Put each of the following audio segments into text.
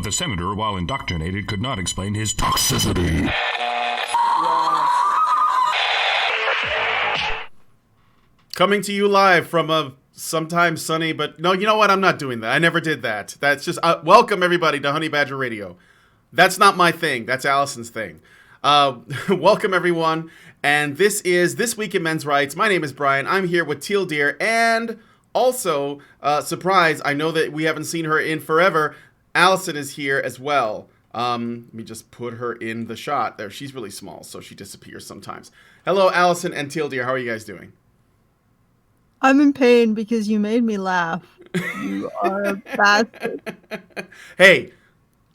But the senator, while indoctrinated, could not explain his toxicity. Coming to you live from a sometimes sunny, but no, you know what? I'm not doing that. I never did that. That's just, welcome everybody to Honey Badger Radio. That's not my thing. That's Alison's thing. Welcome everyone. And this is This Week in Men's Rights. My name is Brian. I'm here with Teal Deer. And also, surprise, I know that we haven't seen her in forever. Alison is here as well. Let me just put her in the shot there. She's really small, so she disappears sometimes. Hello, Alison and Teal Deer. How are you guys doing? I'm in pain because you made me laugh. You are a bastard. Hey,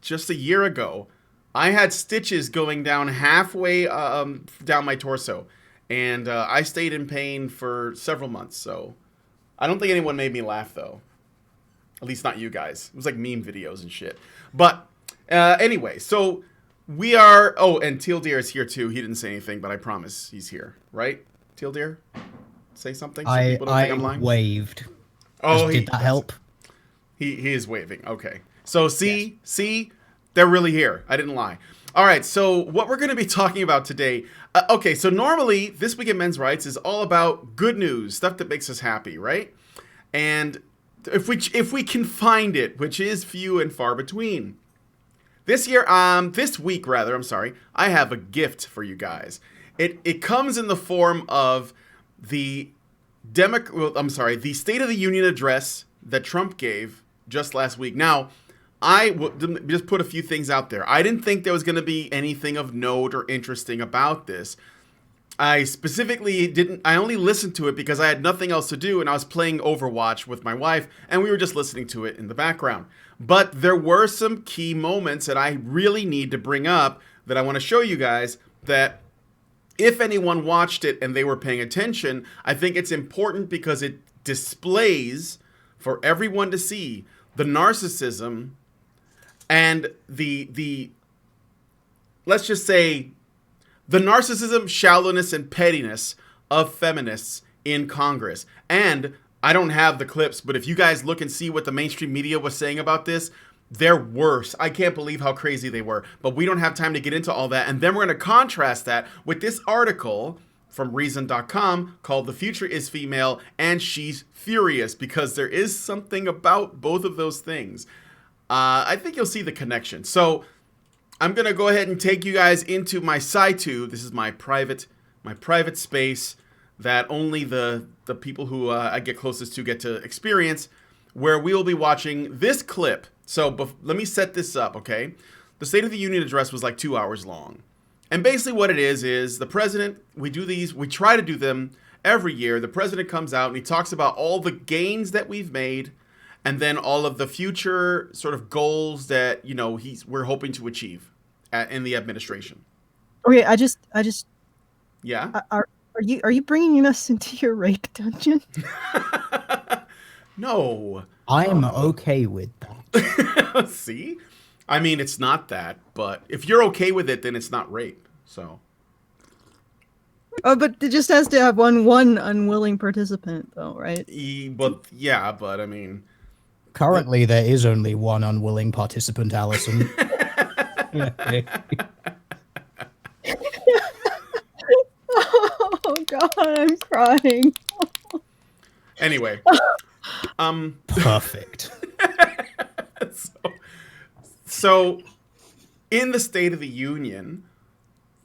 just a year ago, I had stitches going down halfway down my torso, and I stayed in pain for several months, so I don't think anyone made me laugh, though. At least not you guys. It was like meme videos and shit. But anyway, so we are... Oh, and Teal Deer is here, too. He didn't say anything, but I promise he's here. Right, Teal Deer? Say something so people don't think I'm lying? Waved. Oh, did that help? He is waving. Okay. So see, they're really here. I didn't lie. All right. So what we're going to be talking about today. Okay. So normally This Week in Men's Rights is all about good news, stuff that makes us happy, right? And if we can find it, which is few and far between. This week, I have a gift for you guys. It comes in the form of the State of the Union address that Trump gave just last week. Now, I just put a few things out there. I didn't think there was going to be anything of note or interesting about this. I specifically didn't. I only listened to it because I had nothing else to do, and I was playing Overwatch with my wife, and we were just listening to it in the background. But there were some key moments that I really need to bring up that I want to show you guys that if anyone watched it and they were paying attention, I think it's important because it displays for everyone to see the narcissism and the let's just say the narcissism, shallowness, and pettiness of feminists in Congress. And I don't have the clips, but if you guys look and see what the mainstream media was saying about this, they're worse. I can't believe how crazy they were. But we don't have time to get into all that. And then we're going to contrast that with this article from Reason.com called The Future is Female and She's Furious, because there is something about both of those things. I think you'll see the connection. So I'm going to go ahead and take you guys into my SciTube. This is my private space that only the people who I get closest to get to experience, where we will be watching this clip. So let me set this up, okay? The State of the Union address was like 2 hours long. And basically what it is the president, we try to do them every year. The president comes out and he talks about all the gains that we've made and then all of the future sort of goals that, we're hoping to achieve in the administration. Okay, I just Yeah? Are you bringing us into your rape dungeon? No. I'm okay with that. See? I mean, it's not that, but if you're okay with it, then it's not rape. So. Oh, but it just has to have one unwilling participant, though, right? Yeah, but I mean. Currently, there is only one unwilling participant, Alison. Oh, God, I'm crying. Anyway. Perfect. So in the State of the Union,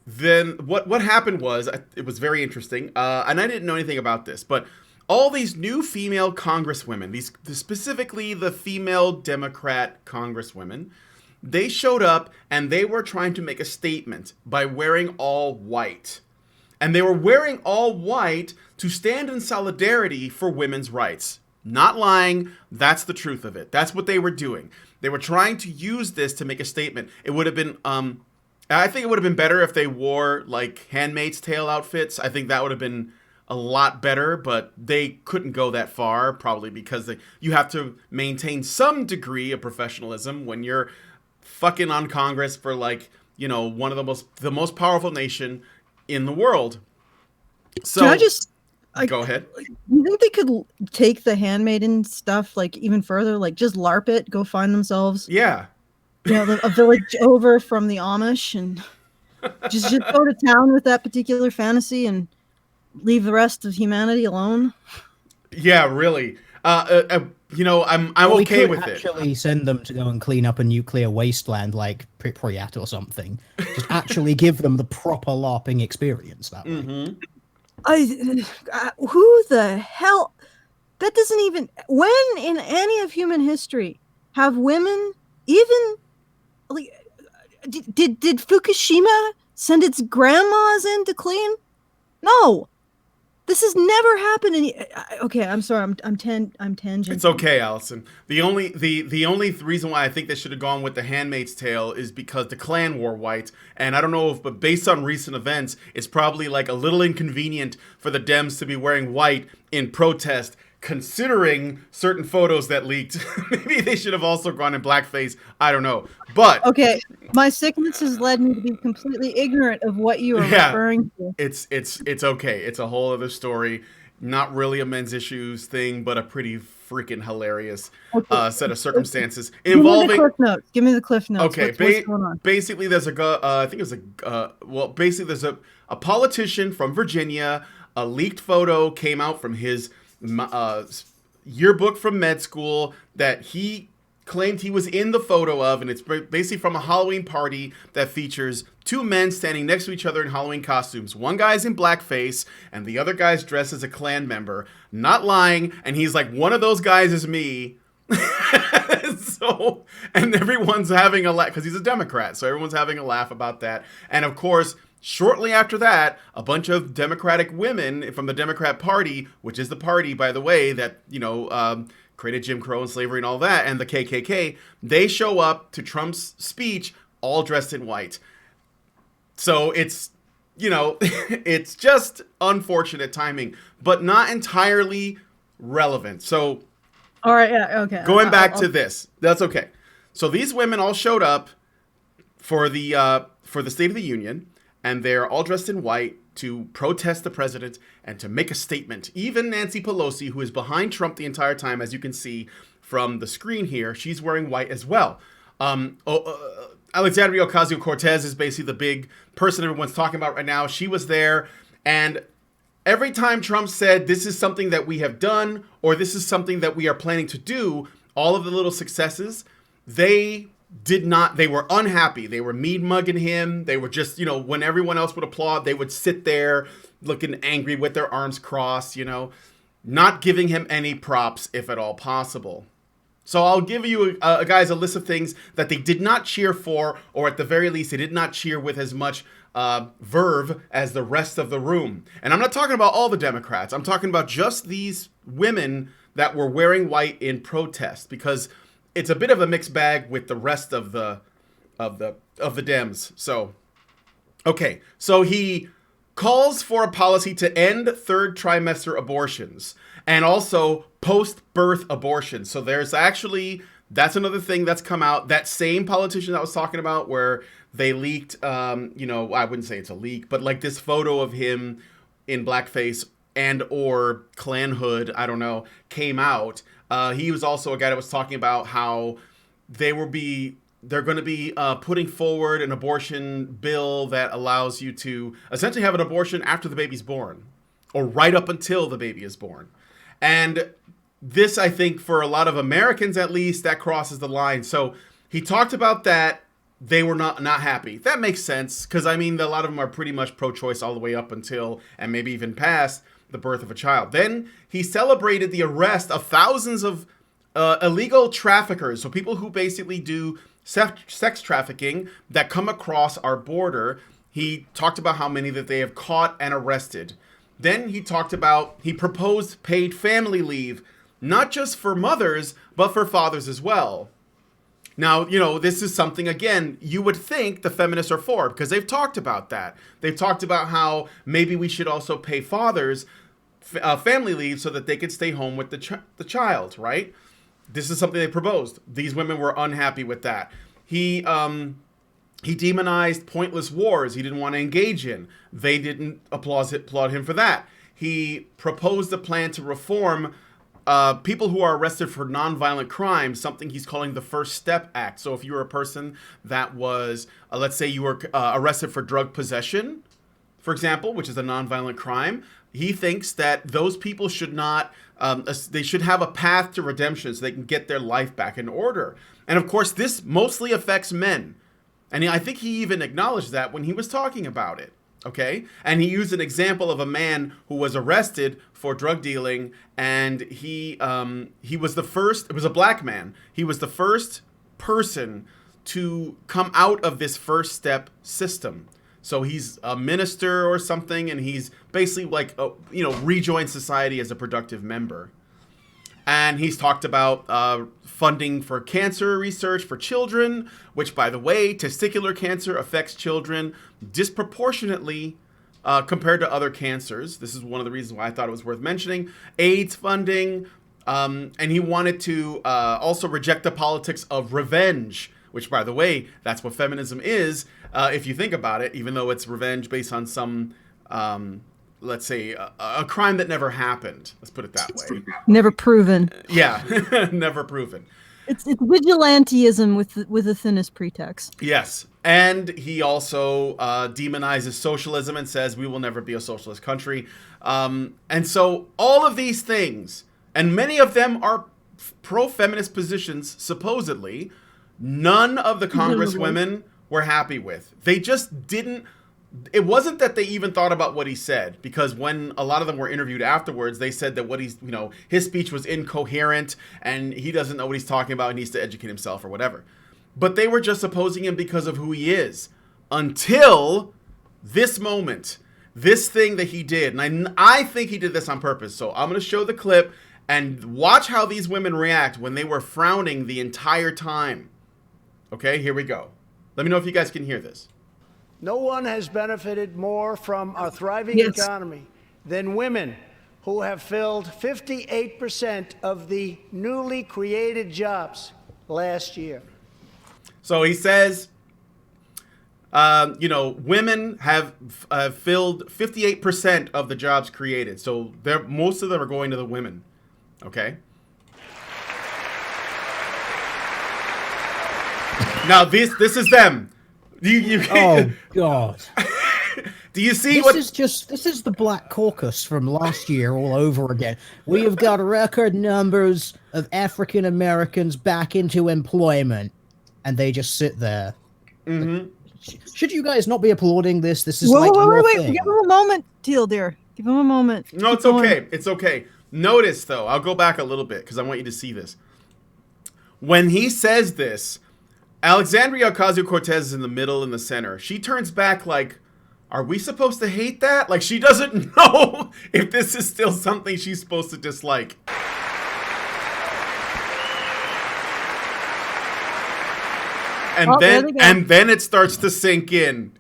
then what happened was, it was very interesting, and I didn't know anything about this, but all these new female congresswomen, specifically the female Democrat congresswomen, they showed up and they were trying to make a statement by wearing all white. And they were wearing all white to stand in solidarity for women's rights. Not lying, that's the truth of it. That's what they were doing. They were trying to use this to make a statement. It would have been, I think it would have been better if they wore like Handmaid's Tale outfits. I think that would have been a lot better, but they couldn't go that far, probably because you have to maintain some degree of professionalism when you're fucking on Congress for one of the most powerful nation in the world. So go ahead. You think they could take the handmaiden stuff even further, just LARP it, go find themselves? Yeah. a village over from the Amish, and just go to town with that particular fantasy and leave the rest of humanity alone. Yeah, really. I'm We okay could with it. actually send them to go and clean up a nuclear wasteland like Pripyat or something. Just actually give them the proper LARPing experience that way. Who the hell? That doesn't even. When in any of human history have women even like? Did Fukushima send its grandmas in to clean? No. This has never happened. Okay, I'm sorry. I'm tangenting. It's okay, Alison. The only reason why I think they should have gone with The Handmaid's Tale is because the Klan wore white, and I don't know if, but based on recent events, it's probably like a little inconvenient for the Dems to be wearing white in protest, considering certain photos that leaked. Maybe they should have also gone in blackface. I don't know, but okay, my sickness has led me to be completely ignorant of what you are referring to. It's okay. It's a whole other story. Not really a men's issues thing, but a pretty freaking hilarious set of circumstances involving. Give me the cliff notes. Okay, what's going on? Basically, there's basically there's a politician from Virginia. A leaked photo came out from his yearbook from med school that he claimed he was in the photo of, and it's basically from a Halloween party that features two men standing next to each other in Halloween costumes. One guy's in blackface, and the other guy's dressed as a Klan member. Not lying, and he's like, one of those guys is me. And everyone's having a laugh, because he's a Democrat, so everyone's having a laugh about that. And of course, shortly after that, a bunch of Democratic women from the Democrat Party, which is the party, by the way, that, created Jim Crow and slavery and all that, and the KKK, they show up to Trump's speech all dressed in white. So it's, it's just unfortunate timing, but not entirely relevant. So, all right, yeah, okay. Going back to this, that's okay. So these women all showed up for the State of the Union, and they're all dressed in white to protest the president and to make a statement. Even Nancy Pelosi, who is behind Trump the entire time, as you can see from the screen here, she's wearing white as well. Alexandria Ocasio-Cortez is basically the big person everyone's talking about right now. She was there, and every time Trump said, this is something that we have done, or this is something that we are planning to do, all of the little successes, they were unhappy. They were mean-mugging him. They were just, when everyone else would applaud, they would sit there looking angry with their arms crossed, not giving him any props, if at all possible. So I'll give you guys a list of things that they did not cheer for, or at the very least, they did not cheer with as much verve as the rest of the room. And I'm not talking about all the Democrats. I'm talking about just these women that were wearing white in protest, because it's a bit of a mixed bag with the rest of the Dems. So, okay. So he calls for a policy to end third trimester abortions and also post-birth abortions. So that's another thing that's come out. That same politician that I was talking about, where they leaked, I wouldn't say it's a leak, but like this photo of him in blackface and or Klan hood, I don't know, came out. He was also a guy that was talking about how they're going to be putting forward an abortion bill that allows you to essentially have an abortion after the baby's born, or right up until the baby is born. And this, I think, for a lot of Americans at least, that crosses the line. So he talked about that. They were not happy. That makes sense, because a lot of them are pretty much pro-choice all the way up until, and maybe even past, the birth of a child. Then he celebrated the arrest of thousands of illegal traffickers, so people who basically do sex trafficking that come across our border. He talked about how many that they have caught and arrested. Then he proposed paid family leave, not just for mothers, but for fathers as well. Now, this is something, again, you would think the feminists are for, because they've talked about that. They've talked about how maybe we should also pay fathers family leave so that they could stay home with the child, right? This is something they proposed. These women were unhappy with that. He demonized pointless wars he didn't want to engage in. They didn't applaud him for that. He proposed a plan to reform people who are arrested for nonviolent crimes, something he's calling the First Step Act. So if you were a person that was, let's say you were arrested for drug possession, for example, which is a nonviolent crime, he thinks that those people should not, they should have a path to redemption so they can get their life back in order. And of course, this mostly affects men. And I think he even acknowledged that when he was talking about it. Okay. And he used an example of a man who was arrested for drug dealing, and he was the first, it was a black man. He was the first person to come out of this first step system. So he's a minister or something, and he's basically like, rejoined society as a productive member. And he's talked about funding for cancer research for children, which, by the way, testicular cancer affects children disproportionately compared to other cancers. This is one of the reasons why I thought it was worth mentioning. AIDS funding, and he wanted to also reject the politics of revenge, which, by the way, that's what feminism is, if you think about it, even though it's revenge based on some... let's say, a crime that never happened. Let's put it that way. Never proven. Yeah, never proven. It's vigilantism with the thinnest pretext. Yes. And he also demonizes socialism and says we will never be a socialist country. And so all of these things, and many of them are pro-feminist positions, supposedly, none of the congresswomen were happy with. They just didn't... It wasn't that they even thought about what he said, because when a lot of them were interviewed afterwards, they said that his speech was incoherent and he doesn't know what he's talking about and needs to educate himself or whatever. But they were just opposing him because of who he is, until this moment, this thing that he did. And I think he did this on purpose. So I'm going to show the clip and watch how these women react when they were frowning the entire time. Okay, here we go. Let me know if you guys can hear this. No one has benefited more from our thriving economy than women, who have filled 58% of the newly created jobs last year. So he says, women have filled 58% of the jobs created. So most of them are going to the women. Okay. Now this is them. Oh God! Do you see this is the Black Caucus from last year all over again. We have got record numbers of African Americans back into employment, and they just sit there. Mm-hmm. Should you guys not be applauding this? This is wait, thing. give him a moment, Teal dear. Give him a moment. No, it's okay. It's okay. Notice though, I'll go back a little bit because I want you to see this. When he says this, Alexandria Ocasio-Cortez is in the middle, in the center. She turns back like, are we supposed to hate that? Like, she doesn't know if this is still something she's supposed to dislike. And then it starts to sink in.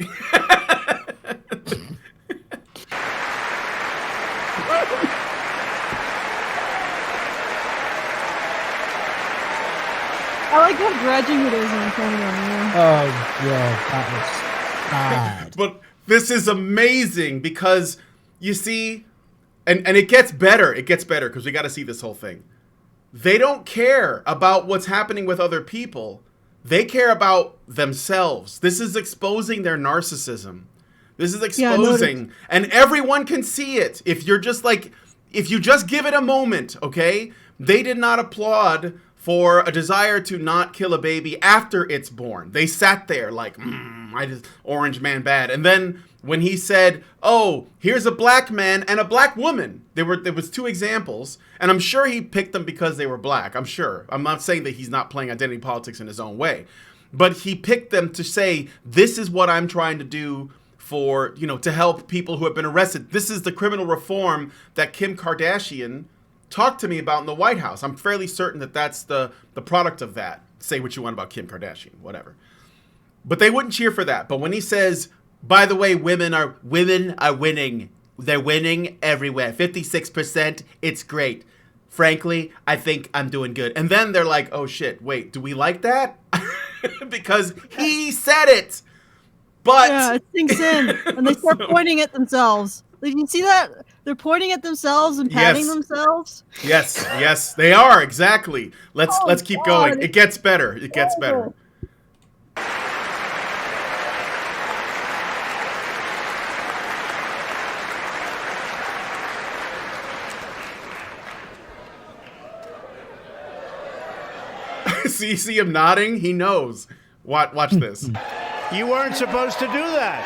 I like how grudging it is in front of them. Yeah. Oh God, that was bad. But this is amazing because you see, and it gets better. It gets better because we got to see this whole thing. They don't care about what's happening with other people. They care about themselves. This is exposing their narcissism. This is exposing, and everyone can see it. If you just give it a moment, okay? They did not applaud for a desire to not kill a baby after it's born. They sat there like, orange man bad. And then when he said, oh, here's a black man and a black woman, there was two examples, and I'm sure he picked them because they were black. I'm sure. I'm not saying that he's not playing identity politics in his own way, but he picked them to say, this is what I'm trying to do for, to help people who have been arrested. This is the criminal reform that Kim Kardashian talked to me about in the White House. I'm fairly certain that that's the product of that. Say what you want about Kim Kardashian, whatever. But they wouldn't cheer for that. But when he says, by the way, women are winning. They're winning everywhere. 56%, it's great. Frankly, I think I'm doing good. And then they're like, oh shit, wait, do we like that? Because he said it. But yeah, it sinks in. And they start pointing at themselves. Like, you see that? They're pointing at themselves and patting Yes. themselves. Yes, they are, exactly. Let's keep going. God. It gets better. It gets better. See him nodding? He knows. Watch this. You weren't supposed to do that.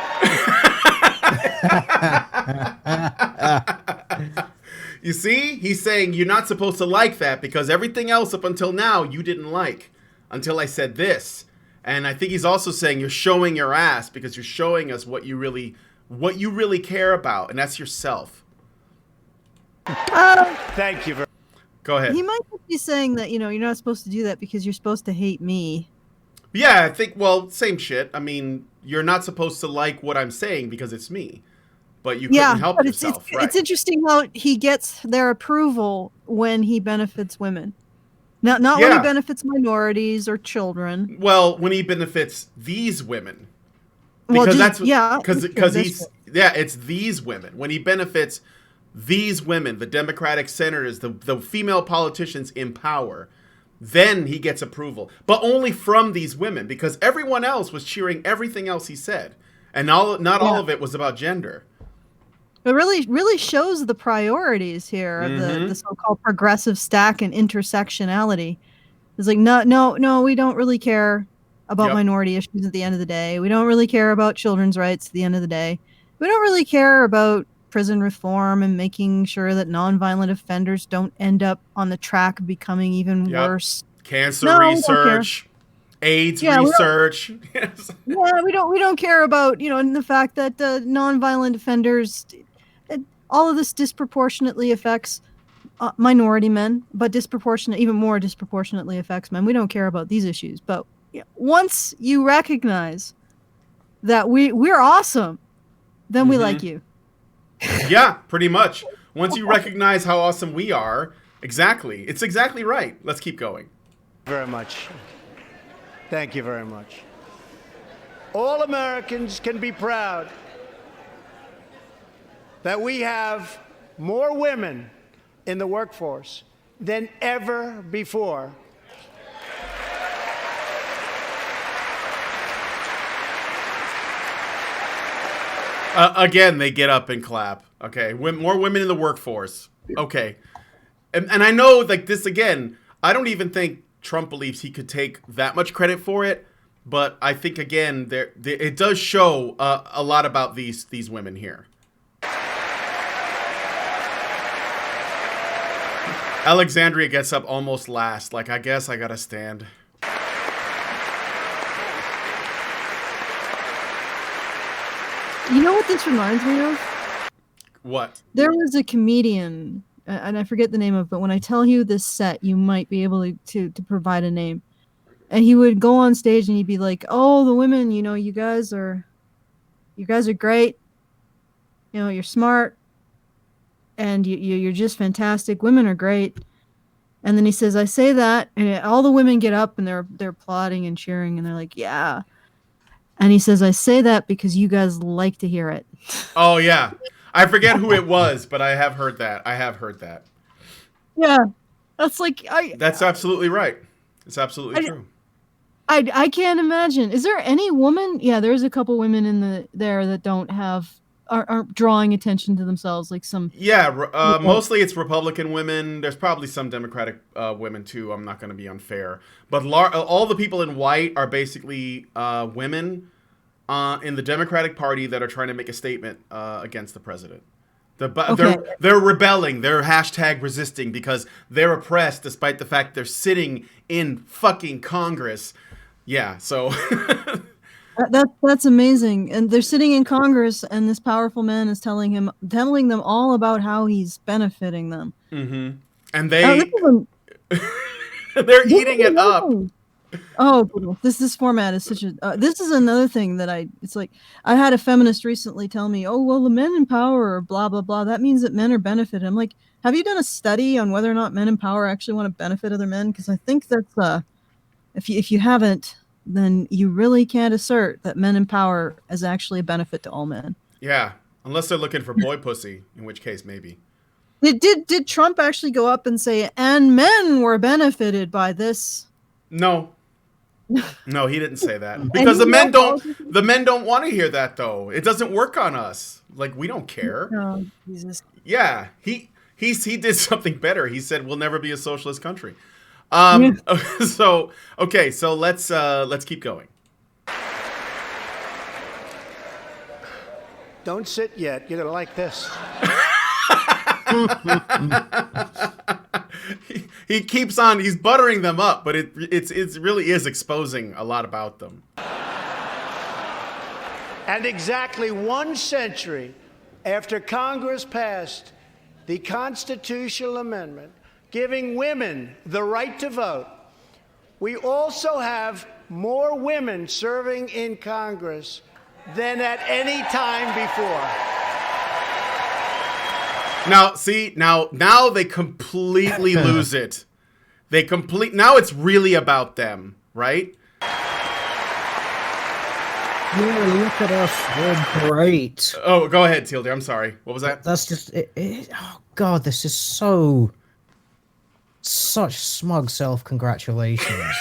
You see? He's saying you're not supposed to like that because everything else up until now you didn't like until I said this. And I think he's also saying you're showing your ass because you're showing us what you really care about, and that's yourself. Thank you very Go ahead. He might be saying that, you're not supposed to do that because you're supposed to hate me. Yeah, I think, well, same shit. I mean, you're not supposed to like what I'm saying because it's me. But you couldn't help yourself, right? It's interesting how he gets their approval when he benefits women. Not when he benefits minorities or children. Well, when he benefits these women. Because it's these women. When he benefits these women, the Democratic senators, the female politicians in power, then he gets approval. But only from these women, because everyone else was cheering everything else he said. And not all of it was about gender. It really shows the priorities here of the so-called progressive stack and intersectionality. It's like, no, we don't really care about minority issues at the end of the day. We don't really care about children's rights at the end of the day. We don't really care about prison reform and making sure that nonviolent offenders don't end up on the track of becoming even worse. Cancer research, AIDS research. Yes. Yeah, we don't care about, and the fact that nonviolent offenders, all of this disproportionately affects minority men, but even more disproportionately affects men. We don't care about these issues, but once you recognize that we're awesome, then we like you. Yeah, pretty much. Once you recognize how awesome we are, exactly. It's exactly right. Let's keep going. Very much. Thank you very much. All Americans can be proud that we have more women in the workforce than ever before. Again, they get up and clap. Okay, more women in the workforce. Okay, and I know, like, this again, I don't even think Trump believes he could take that much credit for it, but I think again, it does show a lot about these women here. Alexandria gets up almost last. Like, I guess I gotta stand. You know what this reminds me of? What? There was a comedian, and I forget the name of it, but when I tell you this set, you might be able to provide a name. And he would go on stage and he'd be like, "Oh, the women, you guys are great. You're smart, and you're just fantastic. Women are great." And then he says, "I say that," and all the women get up and they're applauding and cheering, and they're like, "Yeah." And he says, "I say that because you guys like to hear it." Oh, yeah. I forget who it was, but I have heard that. Yeah. That's That's absolutely right. It's absolutely true. I can't imagine. Is there any woman? Yeah, there's a couple women in there that aren't drawing attention to themselves like some. Yeah, mostly it's Republican women. There's probably some Democratic women too. I'm not going to be unfair, but all the people in white are basically women in the Democratic Party that are trying to make a statement against the president. They're rebelling. They're hashtag resisting because they're oppressed, despite the fact they're sitting in fucking Congress. Yeah, so. That's amazing. And they're sitting in Congress, and this powerful man is telling them all about how he's benefiting them. Mm-hmm. And they're eating it up. Oh, this format is such a. This is another thing that it's like I had a feminist recently tell me, "Oh, well, the men in power are blah blah blah. That means that men are benefited." I'm like, have you done a study on whether or not men in power actually want to benefit other men? Because I think that's if you haven't, then you really can't assert that men in power is actually a benefit to all men. Yeah, Unless they're looking for boy pussy, in which case maybe. Did Trump actually go up and say, and men were benefited by this? No. No, he didn't say that. Because the men don't want to hear that though. It doesn't work on us. Like, we don't care. Oh, Jesus. Yeah, he did something better. He said we'll never be a socialist country. So let's keep going. Don't sit yet. You're going to like this. He keeps on. He's buttering them up, but it really is exposing a lot about them. And exactly 1 century after Congress passed the constitutional amendment giving women the right to vote, we also have more women serving in Congress than at any time before. Now, see, now they completely lose it. Now it's really about them, right? Yeah, look at us. We're great. Oh, go ahead, Tilde. I'm sorry. What was that? That's just oh God, this is such smug self-congratulations.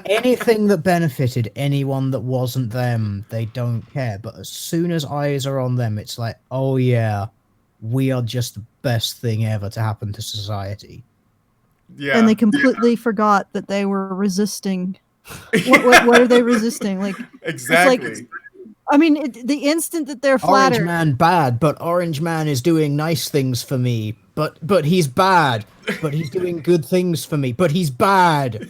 Anything that benefited anyone that wasn't them, they don't care. But as soon as eyes are on them, it's like, oh yeah, we are just the best thing ever to happen to society. Yeah. And they completely forgot that they were resisting. What are they resisting? Like, exactly. It's like, I mean, the instant that they're flattered. Orange Man bad, but Orange Man is doing nice things for me. But he's bad. But he's doing good things for me. But he's bad.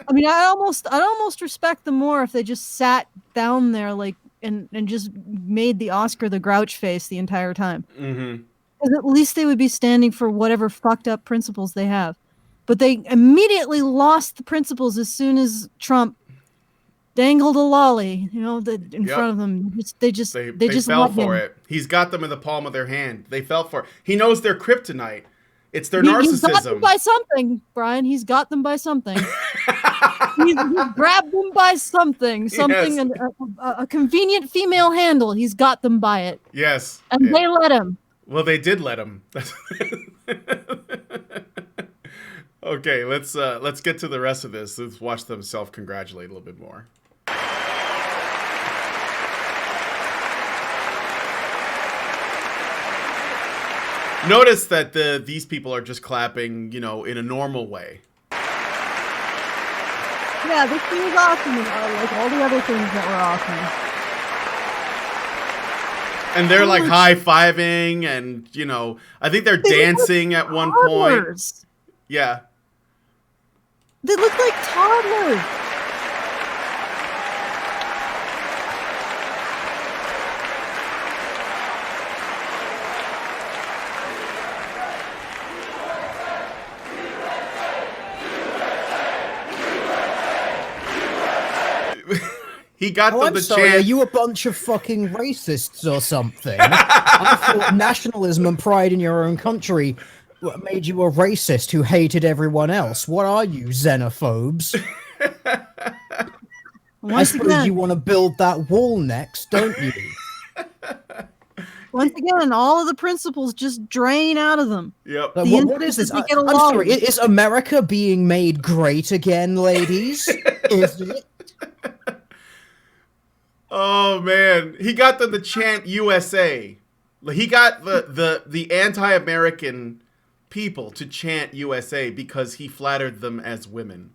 I mean, I'd almost respect them more if they just sat down there like and just made the Oscar the Grouch face the entire time. Mm-hmm. Because at least they would be standing for whatever fucked up principles they have. But they immediately lost the principles as soon as Trump dangled a lolly, in front of them. They just fell for it. He's got them in the palm of their hand. They fell for it. He knows their kryptonite. It's their narcissism. He's got them by something, Brian. He's got them by something. He's grabbed them by something. Something, yes. A convenient female handle. He's got them by it. Yes. And they let him. Well, they did let him. Okay, let's get to the rest of this. Let's watch them self-congratulate a little bit more. Notice that these people are just clapping, in a normal way. Yeah, this thing is awesome, like all the other things that were awesome. And they're like high-fiving, and I think they're dancing at one point. Yeah. They look like toddlers. He got them the sorry, chance. Are you a bunch of fucking racists or something? I thought nationalism and pride in your own country made you a racist who hated everyone else. What are you, xenophobes? I suppose you want to build that wall next, don't you? Once again, all of the principles just drain out of them. Yep. What is this? I'm sorry. Is America being made great again, ladies? Is it? Oh man, he got them to chant USA. He got the anti-American people to chant USA because he flattered them as women.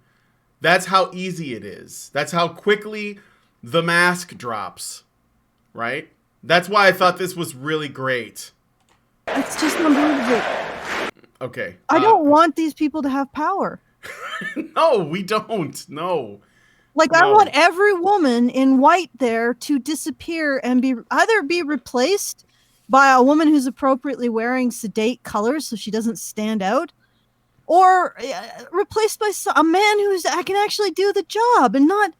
That's how easy it is. That's how quickly the mask drops, right? That's why I thought this was really great. It's just unbelievable. Okay. I don't want these people to have power. No, we don't. No. Like, no. I want every woman in white there to disappear and either be replaced by a woman who's appropriately wearing sedate colors so she doesn't stand out, or replaced by a man who can actually do the job and not.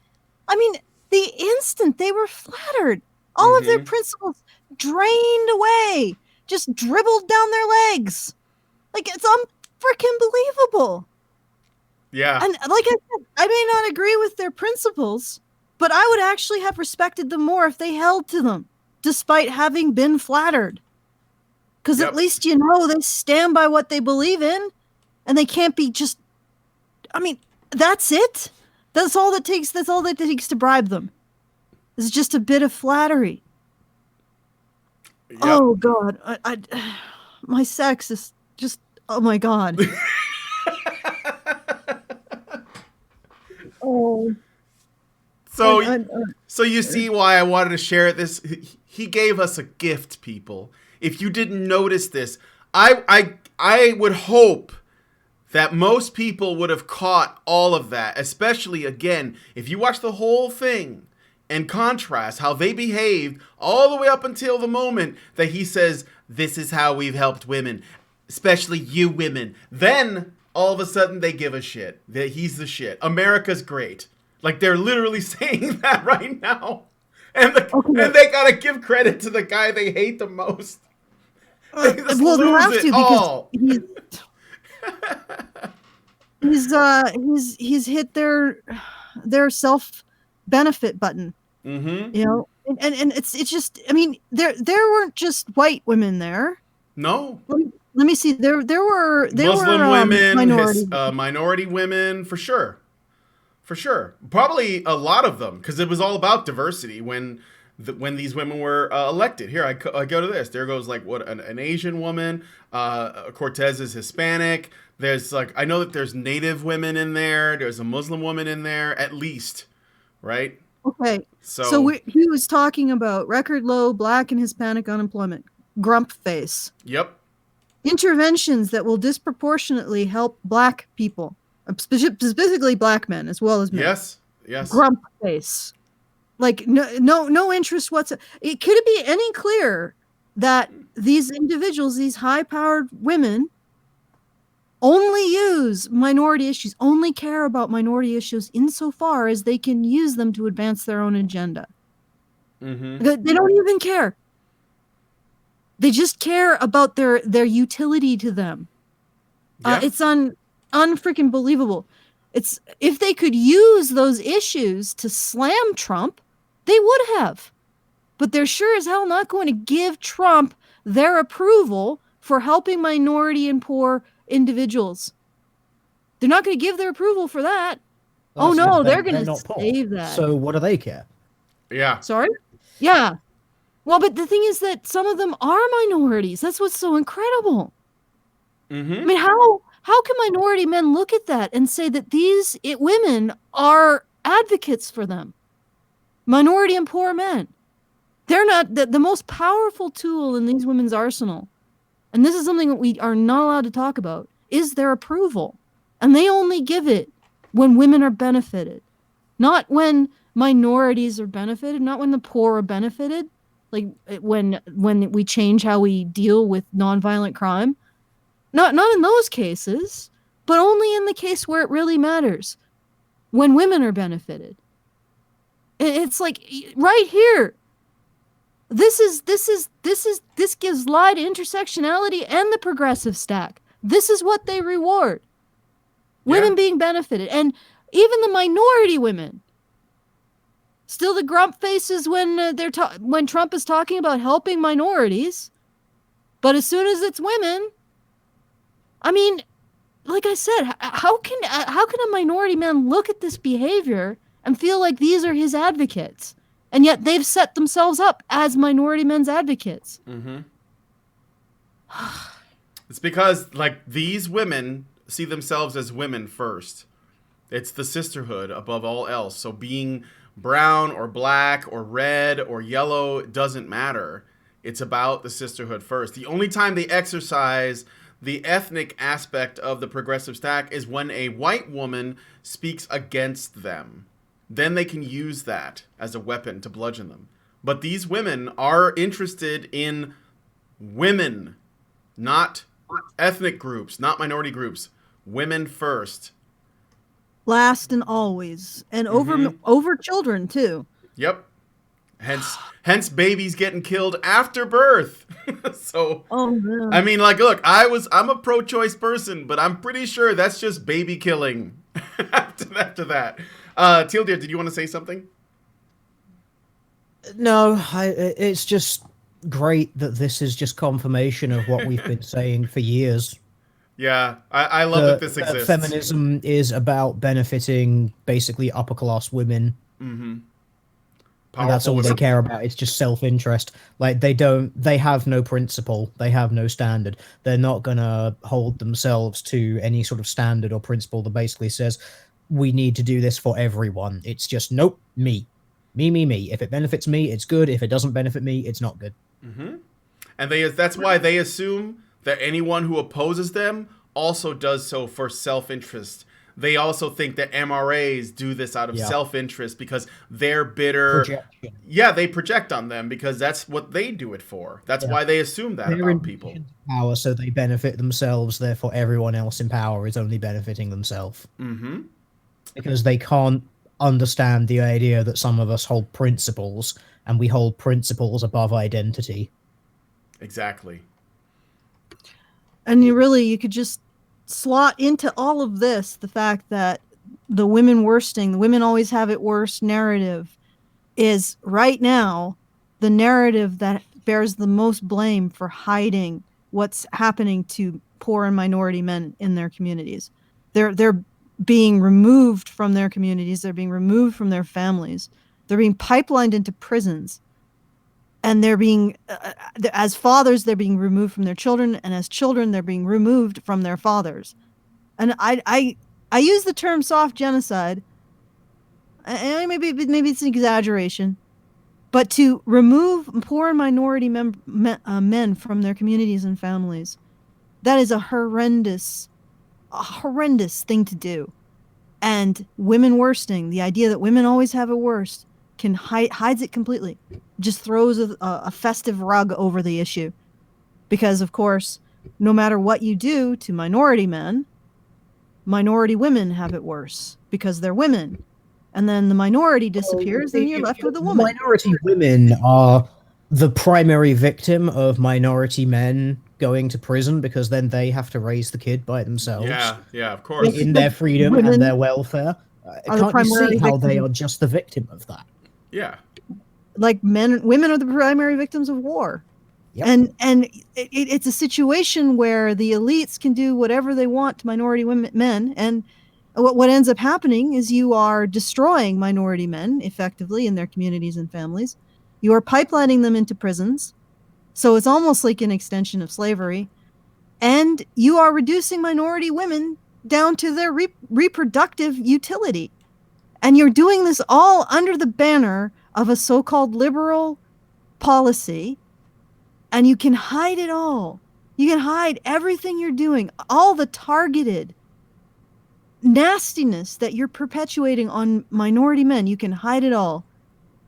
I mean, the instant they were flattered, all of their principles drained away, just dribbled down their legs. Like, it's unfreaking believable. Yeah. And like I said, I may not agree with their principles, but I would actually have respected them more if they held to them. despite having been flattered. Because Yep. at least you know they stand by what they believe in, and they can't be just. I mean, that's it. That's all that takes. That's all that it takes to bribe them. It's just a bit of flattery. Yep. Oh God, my sex is just. Oh my God. Oh. So you see why I wanted to share this. He gave us a gift, people. If you didn't notice this, I would hope that most people would have caught all of that, especially, again, if you watch the whole thing and contrast how they behaved all the way up until the moment that he says, this is how we've helped women, especially you women. Then all of a sudden they give a shit that he's the shit. America's great. Like, they're literally saying that right now. And they gotta give credit to the guy they hate the most. They just Well, they lose have it to all. because he's hit their self benefit button. Mm-hmm. You know, and it's just. I mean, there weren't just white women there. No. Let me see. There were Muslim women, minority women, for sure. For sure. Probably a lot of them, because it was all about diversity when these women were elected. Here, I go to this. There goes, like, what, an Asian woman. Cortez is Hispanic. There's, like, I know that there's Native women in there. There's a Muslim woman in there, at least. Right? Okay. So he was talking about record low Black and Hispanic unemployment. Grump face. Yep. Interventions that will disproportionately help Black people. Specifically Black men as well as men. Yes. Grump face. Like no interest whatsoever. Could it be any clearer that these individuals, these high-powered women, only use minority issues, only care about minority issues insofar as they can use them to advance their own agenda? Mm-hmm. They don't even care. They just care about their utility to them. Yeah. It's unfreaking believable. It's if they could use those issues to slam Trump, they would have. But they're sure as hell not going to give Trump their approval for helping minority and poor individuals. They're not going to give their approval for that. Well, they're going to not poor. save that. So what do they care? Yeah. Sorry? Yeah. Well, but the thing is that some of them are minorities. That's what's so incredible. Mm-hmm. I mean, how can minority men look at that and say that these women are advocates for them? Minority and poor men. They're not the most powerful tool in these women's arsenal. And this is something that we are not allowed to talk about, is their approval. And they only give it when women are benefited. Not when minorities are benefited, not when the poor are benefited. Like when we change how we deal with nonviolent crime. Not in those cases, but only in the case where it really matters. When women are benefited. It's like right here. This gives lie to intersectionality and the progressive stack. This is what they reward. Women being benefited, and even the minority women. Still the grump faces when when Trump is talking about helping minorities, but as soon as it's women, I mean, like I said, how can a minority man look at this behavior and feel like these are his advocates, and yet they've set themselves up as minority men's advocates? Mm-hmm. It's because, like, these women see themselves as women first. It's the sisterhood above all else. So being brown or black or red or yellow doesn't matter. It's about the sisterhood first. The only time they exercise the ethnic aspect of the progressive stack is when a white woman speaks against them. Then they can use that as a weapon to bludgeon them. But these women are interested in women, not ethnic groups, not minority groups. Women first. Last and always. And over children, too. Yep. Hence babies getting killed after birth. So, man. I mean, like, look, I'm a pro-choice person, but I'm pretty sure that's just baby killing after that. Teal Deer, did you want to say something? No, it's just great that this is just confirmation of what we've been saying for years. Yeah, I love that this exists. Feminism is about benefiting basically upper class women. Mm-hmm. And that's all they care about. It's just self-interest. Like they have no principle. They have no standard. They're not gonna hold themselves to any sort of standard or principle that basically says we need to do this for everyone. It's just nope, me. Me. If it benefits me, it's good. If it doesn't benefit me, it's not good. Mm-hmm. And that's why they assume that anyone who opposes them also does so for self-interest. They also think that MRAs do this out of self-interest because they're bitter. Projection. Yeah, they project on them because that's what they do it for. That's why they assume that They're about people. Power, so they benefit themselves. Therefore, everyone else in power is only benefiting themselves. Mm-hmm. Because they can't understand the idea that some of us hold principles, and we hold principles above identity. Exactly. And you could just slot into all of this the fact that the women worsting, the women always have it worse narrative is right now the narrative that bears the most blame for hiding what's happening to poor and minority men in their communities. They're being removed from their communities. They're being removed from their families. They're being pipelined into prisons. And they're being, as fathers, they're being removed from their children, and as children, they're being removed from their fathers. And I use the term soft genocide. And maybe it's an exaggeration, but to remove poor and minority men from their communities and families, that is a horrendous thing to do. And women worsting, the idea that women always have it worst, hides it completely. Just throws a festive rug over the issue. Because, of course, no matter what you do to minority men, minority women have it worse because they're women. And then the minority disappears and you're left with a woman. Minority women are the primary victim of minority men going to prison because then they have to raise the kid by themselves. Yeah, of course. In their freedom and their welfare. Can't you see how they are just the victim of that? Yeah. Like women are the primary victims of war. Yep. And it's a situation where the elites can do whatever they want to minority men. And what ends up happening is you are destroying minority men effectively in their communities and families. You are pipelining them into prisons. So it's almost like an extension of slavery. And you are reducing minority women down to their reproductive utility. And you're doing this all under the banner of a so-called liberal policy. And you can hide it all. You can hide everything you're doing, all the targeted nastiness that you're perpetuating on minority men. You can hide it all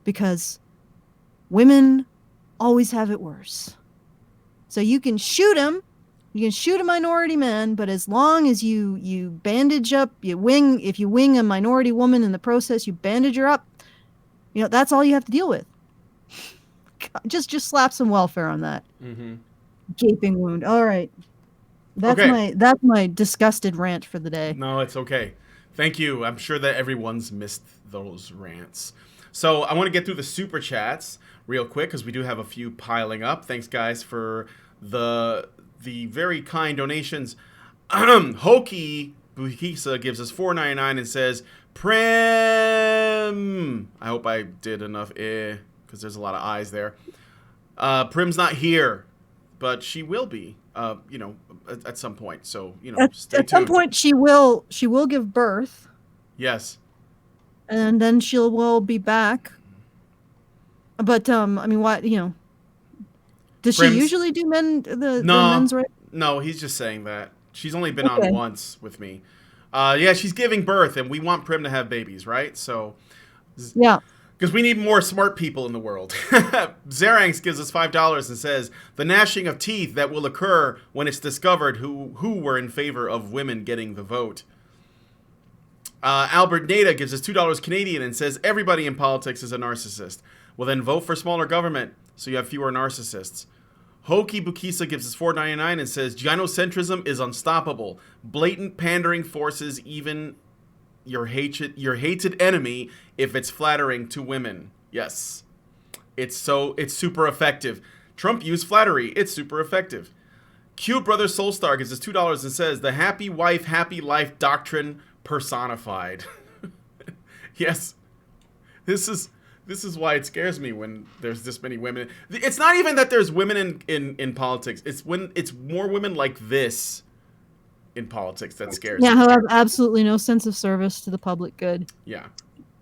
because women always have it worse. So you can shoot them. You can shoot a minority man, but as long as you bandage up, if you wing a minority woman in the process, you bandage her up, that's all you have to deal with. God, just slap some welfare on that. Mm-hmm. Gaping wound. All right. That's my disgusted rant for the day. No, it's okay. Thank you. I'm sure that everyone's missed those rants. So I want to get through the super chats real quick because we do have a few piling up. Thanks, guys, for the very kind donations. Hokey Bukisa gives us $4.99 and says, Prim. I hope I did enough because there's a lot of I's there. Prim's not here, but she will be. At some point. So stay tuned. At some point, she will give birth. Yes. And then will be back. But why? Does she usually do the men's right? No, he's just saying that. She's only been on once with me. Yeah, she's giving birth, and we want Prim to have babies, right? So. Yeah. Because we need more smart people in the world. Xeranx gives us $5 and says, the gnashing of teeth that will occur when it's discovered who were in favor of women getting the vote. Albert Nada gives us $2 Canadian and says, everybody in politics is a narcissist. Well, then vote for smaller government so you have fewer narcissists. Hokey Bukisa gives us $4.99 and says, gynocentrism is unstoppable. Blatant pandering forces even your hated enemy if it's flattering to women. Yes, It's super effective. Trump used flattery. It's super effective. Cute Brother Soulstar gives us $2 and says, the happy wife, happy life doctrine personified. Yes. This is why it scares me when there's this many women. It's not even that there's women in politics. It's when it's more women like this in politics that scares me. Yeah, who have absolutely no sense of service to the public good. Yeah.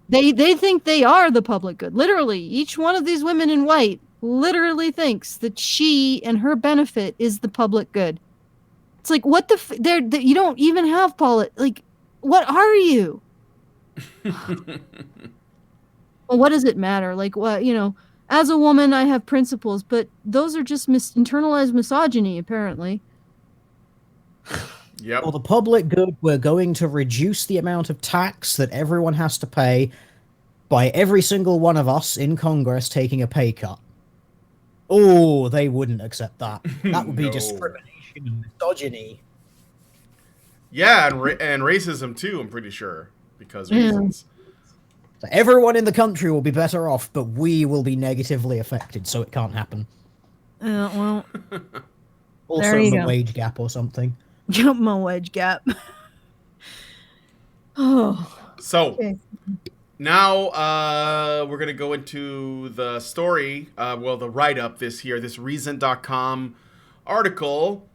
They think they are the public good. Literally, each one of these women in white literally thinks that she and her benefit is the public good. It's like, what the you don't even have like, what are you? Well, what does it matter? Like, what, as a woman, I have principles, but those are just internalized misogyny, apparently. Yep. For the public good, we're going to reduce the amount of tax that everyone has to pay by every single one of us in Congress taking a pay cut. Oh, they wouldn't accept that. That would be No. discrimination and misogyny. Yeah, and racism too, I'm pretty sure, because reasons. So everyone in the country will be better off, but we will be negatively affected, so it can't happen. Well, Also, there you the go. wage gap or something. Jump my wage gap. Oh. So, Okay. now we're going to go into the story, the write-up this Reason.com article,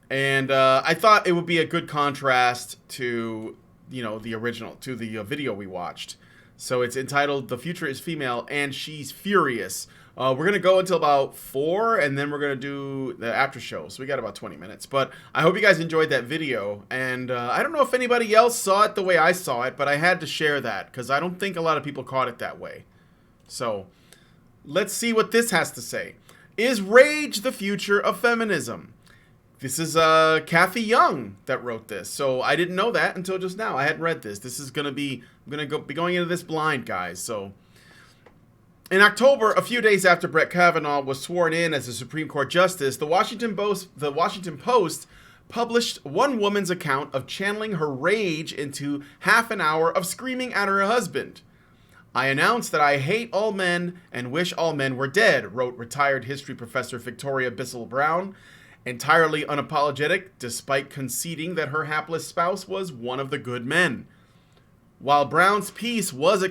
and I thought it would be a good contrast to, the original, to the video we watched. So it's entitled, The Future is Female and She's Furious. We're going to go until about 4, and then we're going to do the after show. So we got about 20 minutes. But I hope you guys enjoyed that video. And I don't know if anybody else saw it the way I saw it, but I had to share that because I don't think a lot of people caught it that way. So let's see what this has to say. Is rage the future of feminism? This is Kathy Young that wrote this. So I didn't know that until just now. I hadn't read this. This is going to be, I'm going to be going into this blind, guys. So in October, a few days after Brett Kavanaugh was sworn in as a Supreme Court justice, the Washington Post published one woman's account of channeling her rage into half an hour of screaming at her husband. I announced that I hate all men and wish all men were dead, wrote retired history professor Victoria Bissell Brown, entirely unapologetic despite conceding that her hapless spouse was one of the good men. While Brown's piece was more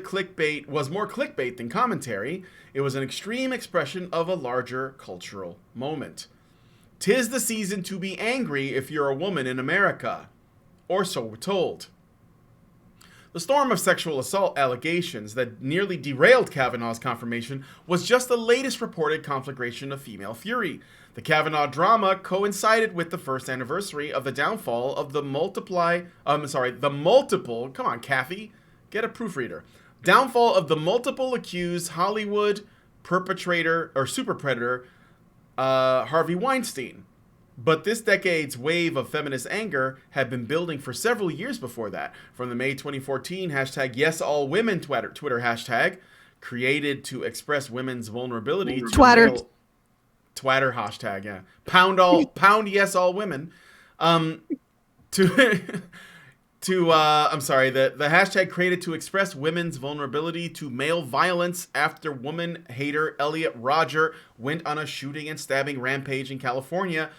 clickbait than commentary, it was an extreme expression of a larger cultural moment. 'Tis the season to be angry if you're a woman in America, or so we're told. The storm of sexual assault allegations that nearly derailed Kavanaugh's confirmation was just the latest reported conflagration of female fury. The Kavanaugh drama coincided with the first anniversary of the downfall of the multiple, come on, Kathy, get a proofreader. Downfall of the multiple accused Hollywood perpetrator or super predator, Harvey Weinstein. But this decade's wave of feminist anger had been building for several years before that. From the May 2014 hashtag #YesAllWomen Twitter hashtag, created to express women's vulnerability. Twatter. Twatter hashtag, yeah. Pound yes all women. The hashtag created to express women's vulnerability to male violence after woman hater Elliot Rodger went on a shooting and stabbing rampage in California,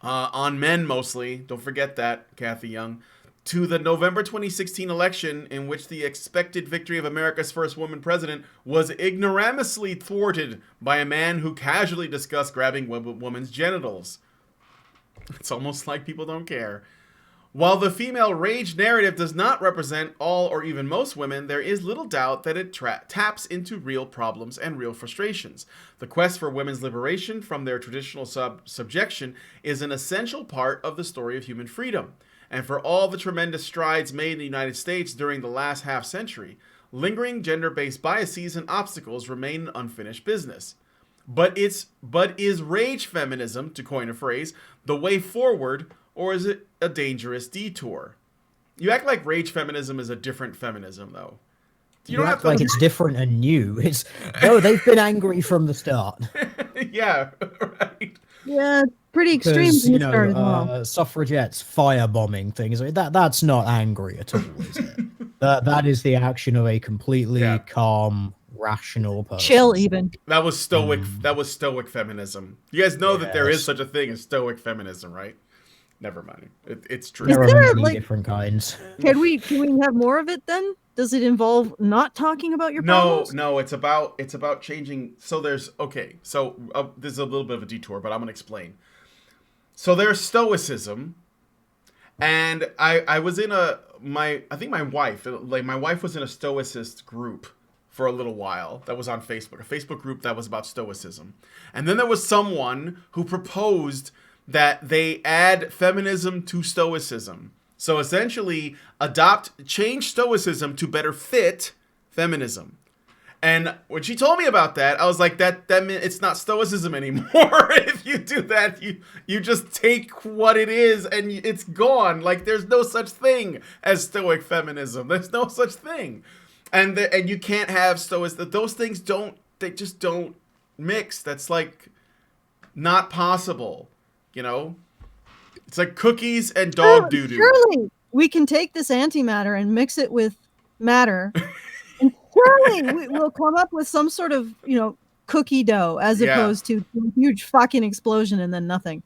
on men mostly. Don't forget that, Kathy Young. To the November 2016 election, in which the expected victory of America's first woman president was ignoramulously thwarted by a man who casually discussed grabbing women's genitals. It's almost like people don't care. While the female rage narrative does not represent all or even most women, there is little doubt that it taps into real problems and real frustrations. The quest for women's liberation from their traditional subjection is an essential part of the story of human freedom. And for all the tremendous strides made in the United States during the last half century, lingering gender-based biases and obstacles remain unfinished business. But is rage feminism, to coin a phrase, the way forward, or is it a dangerous detour? You act like rage feminism is a different feminism, though. You act like it's different and new. No, they've been angry from the start. Yeah, right. Yeah, pretty extreme Because, from the start as well. suffragettes firebombing things. That's not angry at all, is it? That is the action of a completely calm rational person. Chill, even. That was stoic. That was stoic feminism. You guys know that there is such a thing as stoic feminism, right? Never mind. It's true. There are there, many like- different kinds. Can we have more of it then? Does it involve not talking about your problems? No, it's about changing. So there's there's a little bit of a detour, but I'm gonna explain. So there's stoicism, and I was in my wife was in a stoicist group for a little while that was on Facebook, a Facebook group that was about stoicism, and then there was someone who proposed that they add feminism to stoicism. So essentially, change stoicism to better fit feminism. And when she told me about that, I was like, that means it's not stoicism anymore. If you do that, you just take what it is and it's gone. Like, there's no such thing as stoic feminism. There's no such thing. And you can't have stoicism. Those things just don't mix. That's like not possible. You know, it's like cookies and dog doo-doo. Surely we can take this antimatter and mix it with matter, and surely we'll come up with some sort of cookie dough as opposed to a huge fucking explosion and then nothing.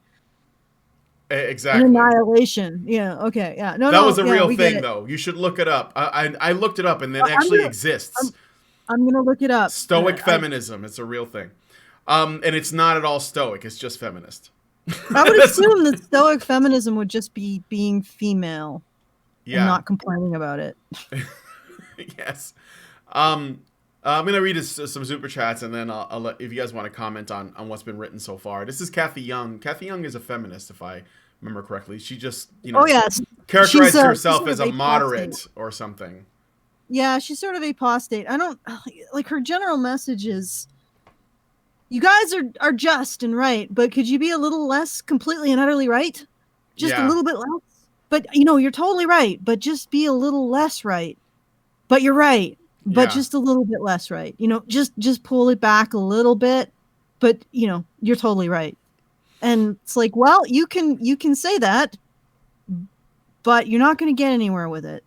Exactly. An annihilation. Yeah. Okay. Yeah. No. That was a real thing, though. You should look it up. I looked it up, and it actually exists. I'm gonna look it up. Stoic feminism. It's a real thing, and it's not at all stoic. It's just feminist. I would assume that stoic feminism would just be being female and not complaining about it. Yes. I'm going to read some super chats, and then I'll let, if you guys want to comment on what's been written so far. This is Kathy Young. Kathy Young is a feminist, if I remember correctly. She just, characterized herself as a moderate or something. Yeah, she's sort of apostate. I don't, like, her general message is, you guys are just and right, but could you be a little less completely and utterly right? Just a little bit less? But, you're totally right, but just be a little less right. But you're right, but just a little bit less right. Just pull it back a little bit, but, you're totally right. And it's like, well, you can say that, but you're not going to get anywhere with it.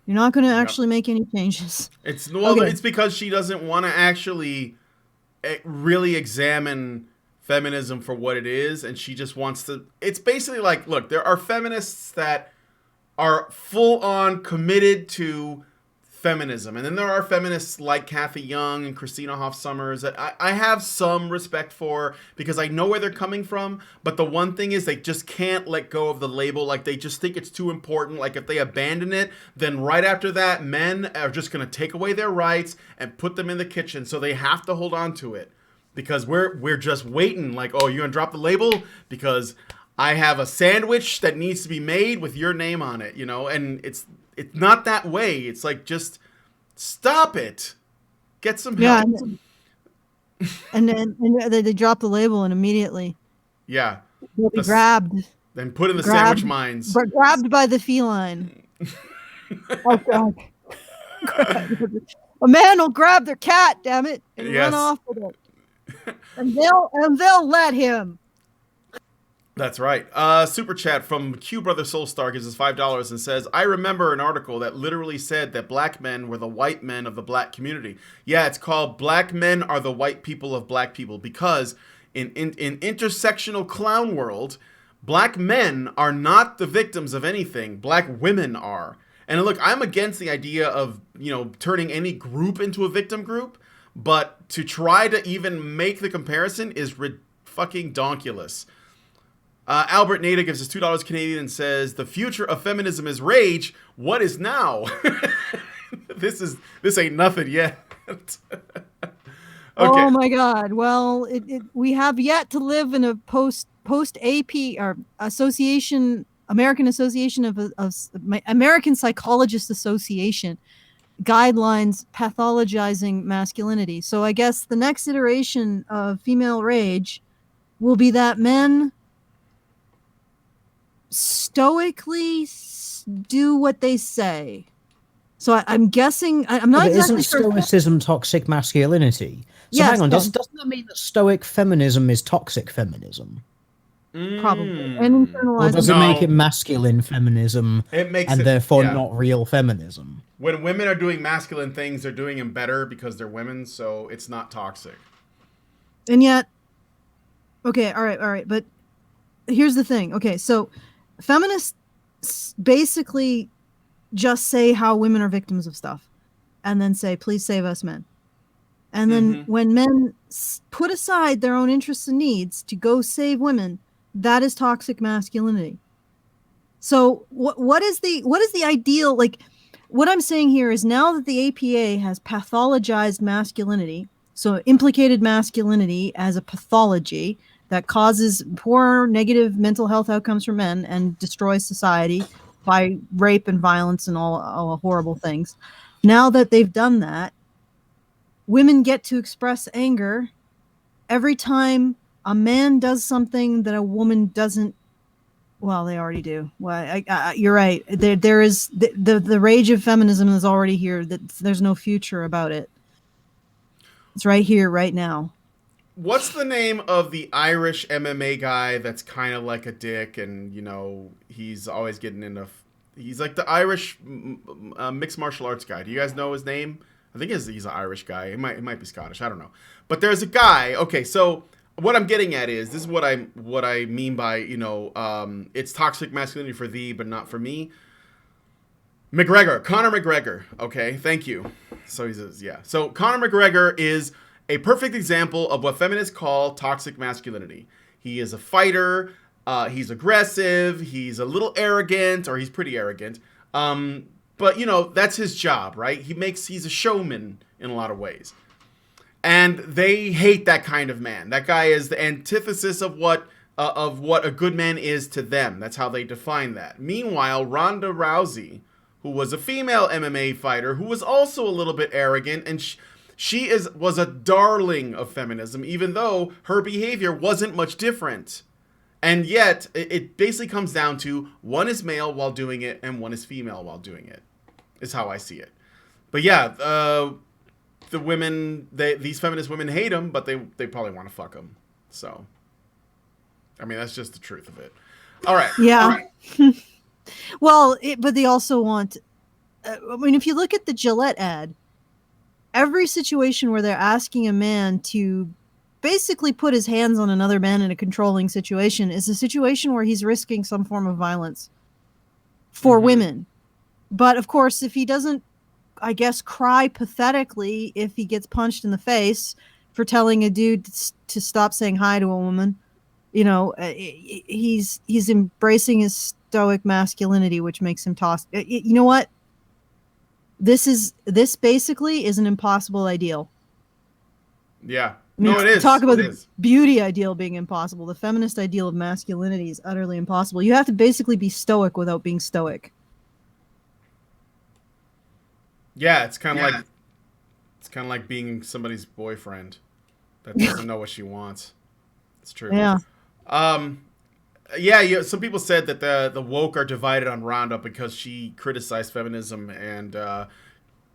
You're not going to actually make any changes. It's because she doesn't want to actually really examine feminism for what it is, and she just wants to. It's basically like, look, there are feminists that are full on committed to feminism, and then there are feminists like Kathy Young and Christina Hoff Sommers that I have some respect for, because I know where they're coming from, but the one thing is they just can't let go of the label. Like, they just think it's too important. Like, if they abandon it, then right after that, men are just going to take away their rights and put them in the kitchen, so they have to hold on to it, because we're just waiting, like, oh, you're gonna drop the label because I have a sandwich that needs to be made with your name on it, and it's not that way. It's like, just stop it. Get some help. Yeah, and then they drop the label, and immediately they'll be grabbed. Then put in the sandwich mines. Grabbed by the feline. Oh, God. A man will grab their cat, damn it, and run off with it. And they'll let him. That's right. Super chat from Q Brother Soulstar gives us $5 and says, I remember an article that literally said that black men were the white men of the black community. Yeah, it's called Black Men Are the White People of Black People, because in intersectional clown world, black men are not the victims of anything. Black women are. And look, I'm against the idea of, turning any group into a victim group, but to try to even make the comparison is fucking donkulous. Albert Nader gives us $2 Canadian and says, the future of feminism is rage. What is now? This ain't nothing yet. Okay. Oh my God. Well, we have yet to live in a post AP or American Association of American Psychologist Association guidelines pathologizing masculinity. So I guess the next iteration of female rage will be that men stoically do what they say. So I'm guessing, I'm not exactly isn't sure. Stoicism toxic masculinity? So Yes, hang on, yes. doesn't that mean that stoic feminism is toxic feminism? probably, and Or internalized. does it No. make it masculine feminism It makes and it, therefore yeah. not real feminism? When women are doing masculine things, they're doing them better because they're women, so it's not toxic. And yet, okay, all right, but here's the thing. Okay, so feminists basically just say how women are victims of stuff, and then say, "Please save us, men." And then when men put aside their own interests and needs to go save women, that is toxic masculinity. So what is the ideal? Like, what I'm saying here is, now that the APA has pathologized masculinity, so implicated masculinity as a pathology that causes poor negative mental health outcomes for men and destroys society by rape and violence and all horrible things. Now that they've done that, women get to express anger every time a man does something that a woman doesn't. Well, they already do. Well, you're right. There is the rage of feminism is already here. That there's no future about it. It's right here, right now. What's the name of the Irish MMA guy that's kind of like a dick, and he's always getting into? He's like the Irish mixed martial arts guy. Do you guys know his name? I think he's an Irish guy. He might be Scottish. I don't know. But there's a guy. Okay, so what I'm getting at is, this is what I mean by it's toxic masculinity for thee, but not for me. Conor McGregor. Okay, thank you. So he says, yeah. So Conor McGregor is a perfect example of what feminists call toxic masculinity. He is a fighter. He's aggressive. He's a little arrogant, or he's pretty arrogant. But that's his job, right? He's a showman in a lot of ways. And they hate that kind of man. That guy is the antithesis of what a good man is to them. That's how they define that. Meanwhile, Ronda Rousey, who was a female MMA fighter, who was also a little bit arrogant, and she was a darling of feminism, even though her behavior wasn't much different. And yet, it basically comes down to, one is male while doing it, and one is female while doing it, is how I see it. But yeah, the women, these feminist women hate him, but they probably want to fuck him. So, I mean, that's just the truth of it. All right. Yeah. All right. Well, but they also want. I mean, if you look at the Gillette ad, every situation where they're asking a man to basically put his hands on another man in a controlling situation is a situation where he's risking some form of violence for women. But of course, if he doesn't, I guess, cry pathetically if he gets punched in the face for telling a dude to stop saying hi to a woman, he's embracing his stoic masculinity, which makes him toss. You know what? This basically is an impossible ideal. Yeah. I mean, No, it is. Talk about It the is. beauty ideal being impossible. The feminist ideal of masculinity is utterly impossible. You have to basically be stoic without being stoic. Yeah, it's kind of like being somebody's boyfriend that doesn't know what she wants. It's true. Yeah. Yeah, some people said that the woke are divided on Rhonda because she criticized feminism and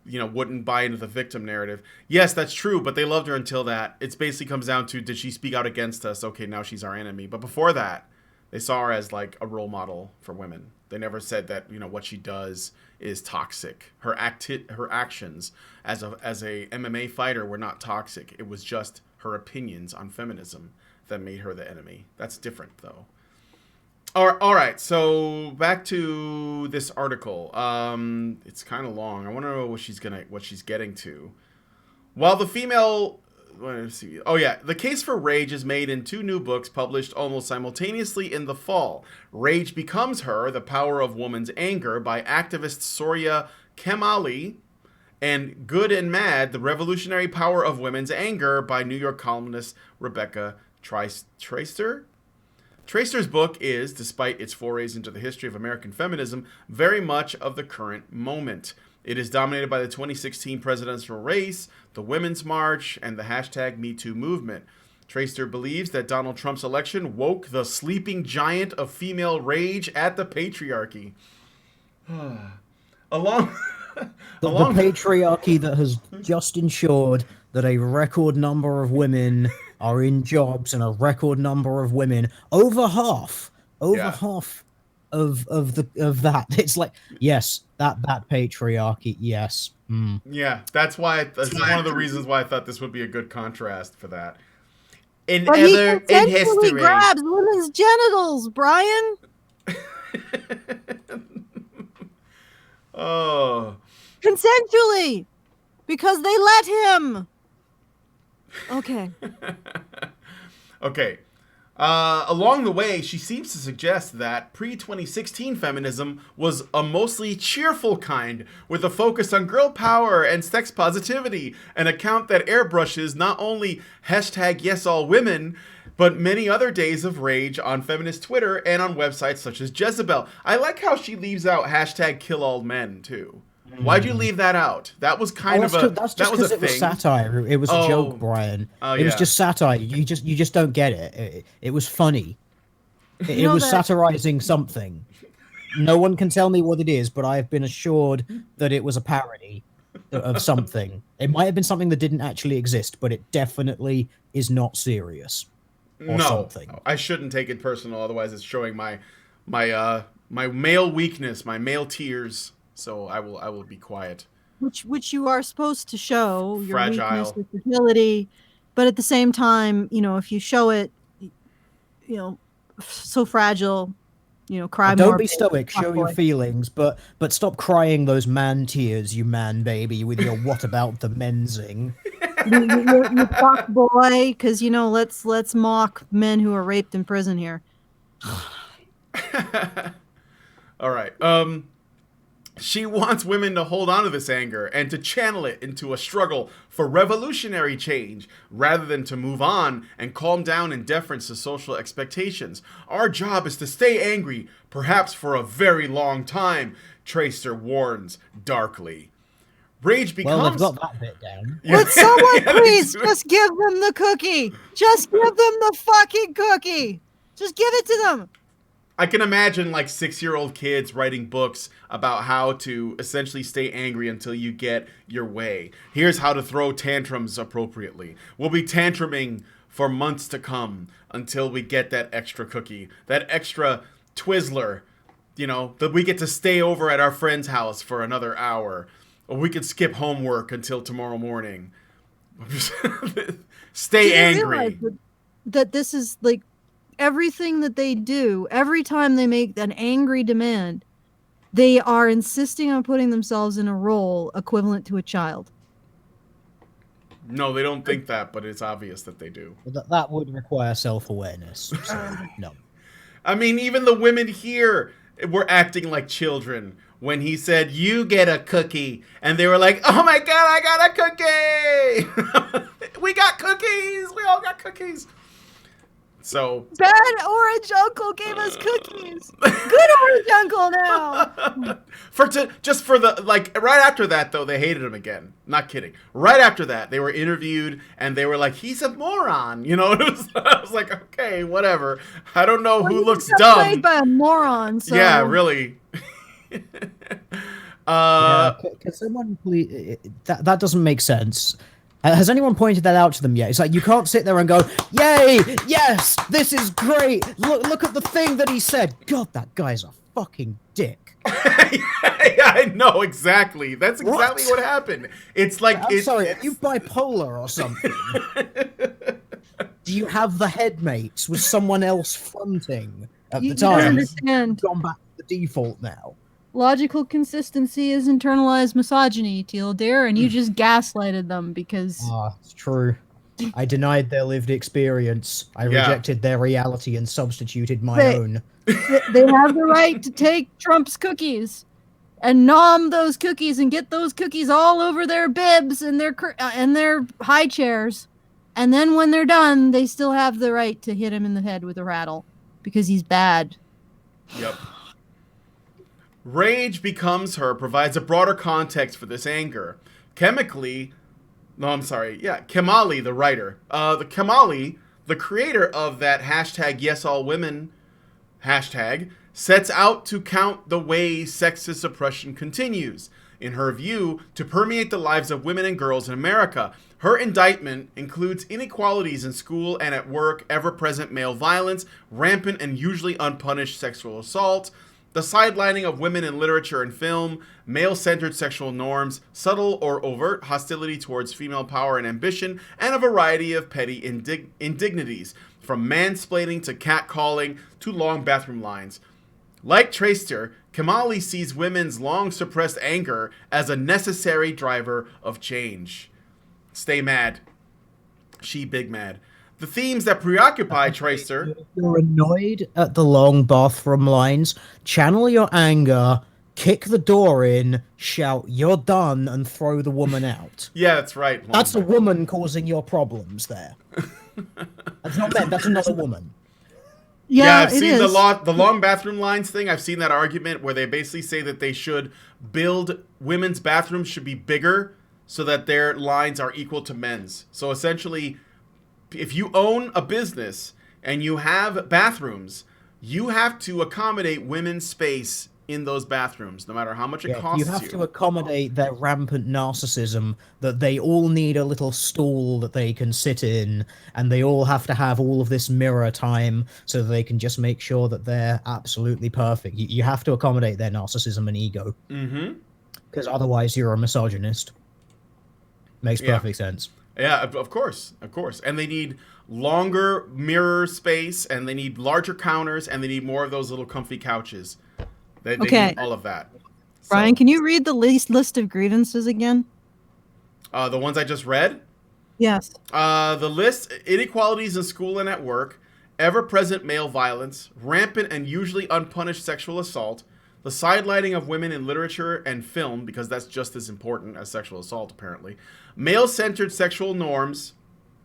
wouldn't buy into the victim narrative. Yes, that's true, but they loved her until that. It basically comes down to, did she speak out against us? Okay, now she's our enemy. But before that, they saw her as like a role model for women. They never said that what she does is toxic. Her actions as a MMA fighter were not toxic. It was just her opinions on feminism that made her the enemy. That's different, though. All right, so back to this article. It's kind of long. I want to know what she's getting to. While the female, let's see. Oh yeah, the case for rage is made in 2 new books published almost simultaneously in the fall. Rage Becomes Her: The Power of Woman's Anger by activist Soria Kemali, and Good and Mad: The Revolutionary Power of Women's Anger by New York columnist Rebecca Traister. Traister's book is, despite its forays into the history of American feminism, very much of the current moment. It is dominated by the 2016 presidential race, the Women's March, and the hashtag MeToo movement. Traister believes that Donald Trump's election woke the sleeping giant of female rage at the patriarchy. The patriarchy that has just ensured that a record number of women are in jobs, and a record number of women, over half of that. It's like, yes, that patriarchy, yes. Yeah, that's one of the reasons why I thought this would be a good contrast for that. In Consensually grabs women's genitals, Brian. Oh. Consensually, because they let him. Okay. Okay. Along the way, she seems to suggest that pre-2016 feminism was a mostly cheerful kind, with a focus on girl power and sex positivity, an account that airbrushes not only #YesAllWomen, but many other days of rage on feminist Twitter and on websites such as Jezebel. I like how she leaves out #KillAllMen, too. Why'd you leave that out? That was kind of a that's just that was a because it was thing. satire. It was a joke, Brian. It was Yeah. just satire. You just don't get it. It was funny. It was satirizing something. No one can tell me what it is, but I have been assured that it was a parody of something. It might have been something that didn't actually exist, but it definitely is not serious. Or something. I shouldn't take it personal, otherwise it's showing my male weakness, my male tears. So I will be quiet. Which you are supposed to show, your Fragile. weakness, your fragility, but at the same time, if you show it, so fragile, cry more. Don't be stoic. Show your feelings, but stop crying those man tears, you man baby, with your what about the mensing. you fuck boy, because let's mock men who are raped in prison here. All right. She wants women to hold on to this anger and to channel it into a struggle for revolutionary change rather than to move on and calm down in deference to social expectations. Our job is to stay angry, perhaps for a very long time, Tracer warns darkly. Rage becomes... Well, they've got that bit down. Would someone please just give them the cookie? Just give them the fucking cookie. Just give it to them. I can imagine 6-year-old kids writing books about how to essentially stay angry until you get your way. Here's how to throw tantrums appropriately. We'll be tantruming for months to come until we get that extra cookie, that extra Twizzler, that we get to stay over at our friend's house for another hour. Or we could skip homework until tomorrow morning. Stay angry. That this is everything that they do, every time they make an angry demand, they are insisting on putting themselves in a role equivalent to a child. No, they don't think that, but it's obvious that they do. That would require self-awareness. So, no. I mean, even the women here were acting like children when he said, "You get a cookie." And they were like, "Oh my God, I got a cookie." We got cookies. We all got cookies. So bad orange uncle gave us cookies. Good orange uncle now. Just for the right after that though, they hated him again. Not kidding. Right after that, they were interviewed and they were like, "He's a moron." I was like, okay, whatever. I don't know who looks dumb. Played by a moron. So. Yeah, really. Can someone please? That doesn't make sense. Has anyone pointed that out to them yet? It's like, you can't sit there and go, "Yay, yes, this is great. Look at the thing that he said." God, that guy's a fucking dick. Yeah, I know exactly. That's exactly what happened. It's like, sorry, are you bipolar or something? Do you have the headmates with someone else fronting at the time? You don't understand. Gone back to the default now. Logical consistency is internalized misogyny, Teal dear, and you just gaslighted them because... It's true. I denied their lived experience. I rejected their reality and substituted my own. They have the right to take Trump's cookies and nom those cookies and get those cookies all over their bibs and their high chairs. And then when they're done, they still have the right to hit him in the head with a rattle because he's bad. Yep. Rage becomes her provides a broader context for this anger. Kemali, the writer. Kemali, the creator of that #YesAllWomen hashtag, sets out to count the ways sexist oppression continues. in her view, to permeate the lives of women and girls in America. Her indictment includes inequalities in school and at work, ever-present male violence, rampant and usually unpunished sexual assault, the sidelining of women in literature and film, male-centered sexual norms, subtle or overt hostility towards female power and ambition, and a variety of petty indignities, from mansplaining to catcalling to long bathroom lines. Like Traster, Kamali sees women's long-suppressed anger as a necessary driver of change. Stay mad. She big mad. The themes that preoccupy Tracer... You're annoyed at the long bathroom lines. Channel your anger, kick the door in, shout, "You're done," and throw the woman out. Yeah, that's right. That's a woman causing your problems there. That's not them, that's another woman. Yeah, I've seen the long bathroom lines thing. I've seen that argument where they basically say that they should build women's bathrooms should be bigger so that their lines are equal to men's. So essentially, if you own a business and you have bathrooms, you have to accommodate women's space in those bathrooms, no matter how much it costs you. You have to accommodate their rampant narcissism, that they all need a little stool that they can sit in, and they all have to have all of this mirror time so that they can just make sure that they're absolutely perfect. You have to accommodate their narcissism and ego. Mm-hmm. Because otherwise you're a misogynist. Makes perfect sense. Yeah, of course. And they need longer mirror space, and they need larger counters, and they need more of those little comfy couches. They need all of that. Brian, can you read the list of grievances again? The ones I just read? Yes. The list: inequalities in school and at work, ever-present male violence, rampant and usually unpunished sexual assault, the sidelining of women in literature and film, because that's just as important as sexual assault, apparently, male-centered sexual norms,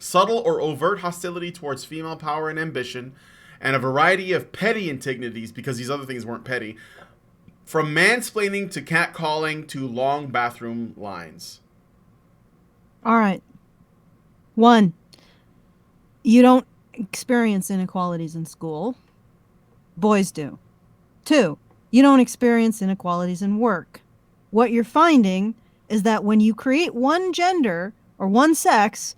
subtle or overt hostility towards female power and ambition, and a variety of petty indignities, because these other things weren't petty, from mansplaining to catcalling to long bathroom lines. All right. 1, you don't experience inequalities in school. Boys do. 2, you don't experience inequalities in work. What you're finding is that when you create one gender or one sex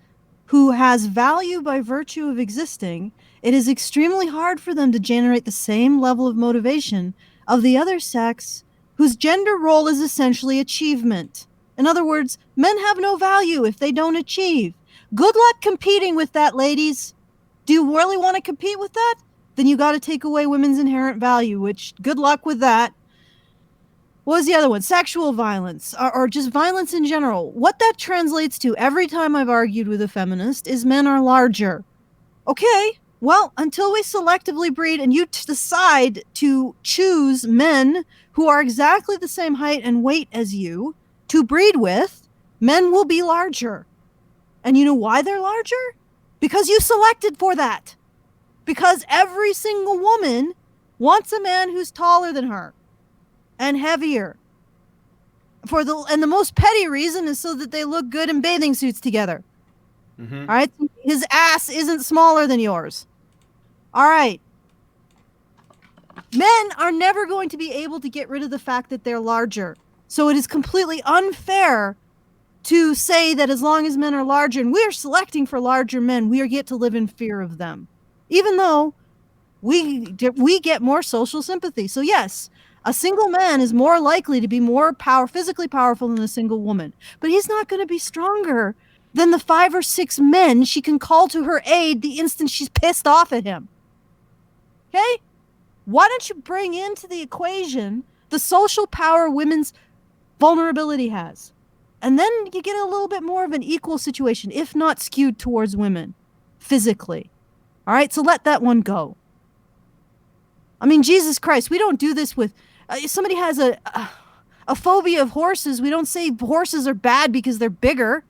who has value by virtue of existing, it is extremely hard for them to generate the same level of motivation of the other sex whose gender role is essentially achievement. In other words, men have no value if they don't achieve. Good luck competing with that, ladies. Do you really want to compete with that? Then you got to take away women's inherent value, which good luck with that. What was the other one? Sexual violence, or just violence in general. What that translates to every time I've argued with a feminist is men are larger. Okay, well, until we selectively breed and you decide to choose men who are exactly the same height and weight as you to breed with, men will be larger. And you know why they're larger? Because you selected for that. Because every single woman wants a man who's taller than her and heavier. And the most petty reason is so that they look good in bathing suits together. Mm-hmm. All right? His ass isn't smaller than yours. All right. Men are never going to be able to get rid of the fact that they're larger. So it is completely unfair to say that as long as men are larger and we are selecting for larger men, we get to live in fear of them. Even though we get more social sympathy. So yes, a single man is more likely to be more physically powerful than a single woman. But he's not going to be stronger than the 5 or 6 men she can call to her aid the instant she's pissed off at him. Okay? Why don't you bring into the equation the social power women's vulnerability has? And then you get a little bit more of an equal situation, if not skewed towards women, physically. All right, so let that one go. I mean, Jesus Christ, we don't do this with... if somebody has a phobia of horses, we don't say horses are bad because they're bigger.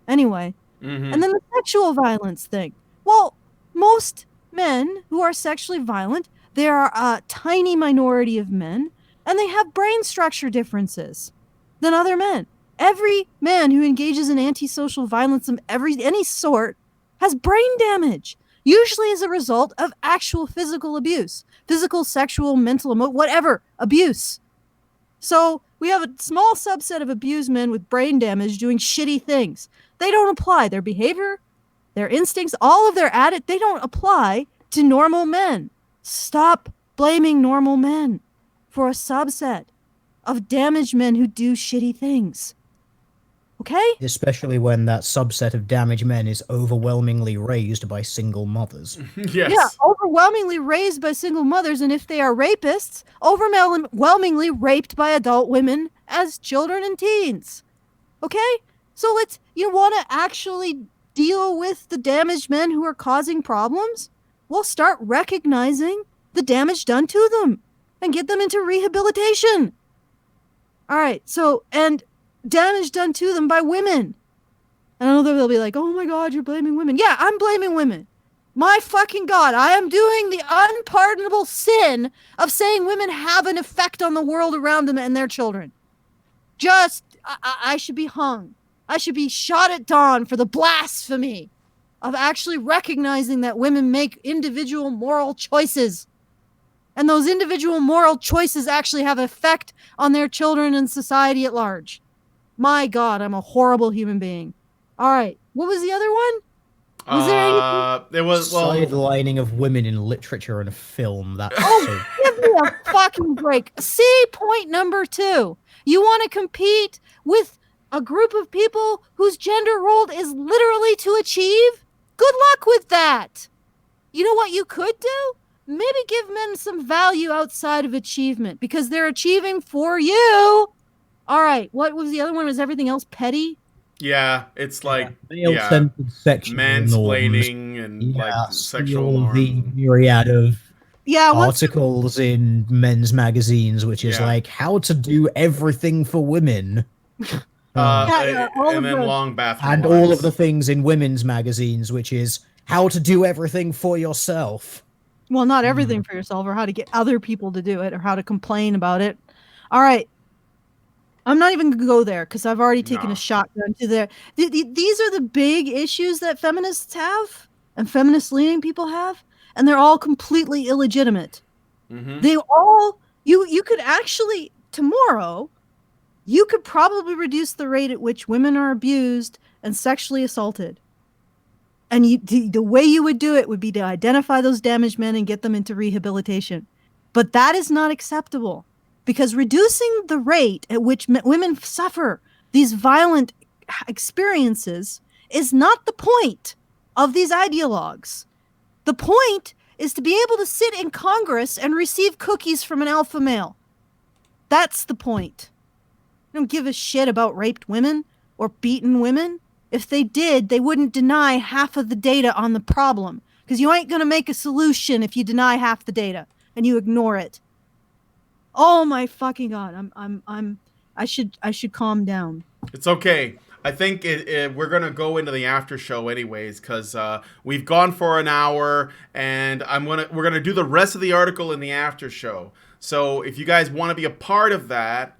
Anyway. Mm-hmm. And then the sexual violence thing. Well, most men who are sexually violent, they are a tiny minority of men, and they have brain structure differences than other men. Every man who engages in antisocial violence of any sort has brain damage, usually as a result of actual physical abuse, physical, sexual, mental, whatever abuse. So we have a small subset of abused men with brain damage doing shitty things. They don't apply. Their behavior, their instincts, all of their they don't apply to normal men. Stop blaming normal men for a subset of damaged men who do shitty things. Okay? Especially when that subset of damaged men is overwhelmingly raised by single mothers. Yes. Yeah, overwhelmingly raised by single mothers, and if they are rapists, overwhelmingly raped by adult women as children and teens. Okay? So you want to actually deal with the damaged men who are causing problems? Well, start recognizing the damage done to them and get them into rehabilitation. All right, and damage done to them by women. I know they'll be like, oh my God, you're blaming women. Yeah, I'm blaming women. My fucking God, I am doing the unpardonable sin of saying women have an effect on the world around them and their children. I should be hung. I should be shot at dawn for the blasphemy of actually recognizing that women make individual moral choices. And those individual moral choices actually have an effect on their children and society at large. My God, I'm a horrible human being. All right. What was the other one? Was there anything? There was sidelining of women in literature and film. That's Give me a fucking break. See, point number 2. You want to compete with a group of people whose gender role is literally to achieve? Good luck with that. You know what you could do? Maybe give men some value outside of achievement because they're achieving for you. All right. What was the other one? Was everything else petty? Yeah, it's like male-centered sexual mansplaining norms. and like sexual norms. The myriad of once articles in men's magazines, which is like how to do everything for women. And then long bathroom and lines. all of the things in women's magazines, which is how to do everything for yourself. Well, not everything for yourself, or how to get other people to do it, or how to complain about it. All right. I'm not even going to go there because I've already taken a shotgun to there. These are the big issues that feminists have and feminist-leaning people have, and they're all completely illegitimate. Mm-hmm. They all, you could actually, tomorrow, you could probably reduce the rate at which women are abused and sexually assaulted. And the way you would do it would be to identify those damaged men and get them into rehabilitation. But that is not acceptable because reducing the rate at which women suffer these violent experiences is not the point of these ideologues. The point is to be able to sit in Congress and receive cookies from an alpha male. That's the point. I don't give a shit about raped women or beaten women. If they did, they wouldn't deny half of the data on the problem. Because you ain't going to make a solution if you deny half the data and you ignore it. Oh my fucking God. I should calm down. It's okay. I think we're going to go into the after show anyways, because we've gone for an hour and we're going to do the rest of the article in the after show. So if you guys want to be a part of that,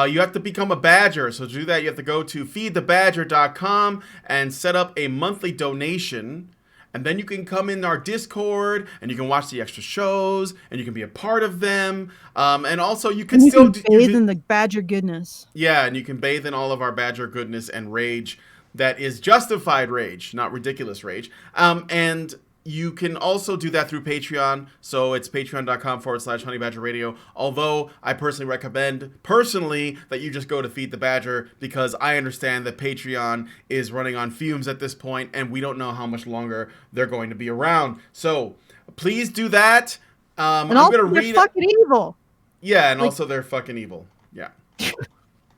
you have to become a badger. So to do that, you have to go to feedthebadger.com and set up a monthly donation. And then you can come in our Discord and you can watch the extra shows and you can be a part of them. And also you can bathe in the badger goodness. Yeah, and you can bathe in all of our badger goodness and rage that is justified rage, not ridiculous rage. And you can also do that through Patreon. So it's patreon.com/honeybadgerradio. Although I personally recommend that you just go to Feed the Badger because I understand that Patreon is running on fumes at this point and we don't know how much longer they're going to be around. So please do that. And I'm going to read fucking evil. Yeah, and also they're fucking evil. Yeah.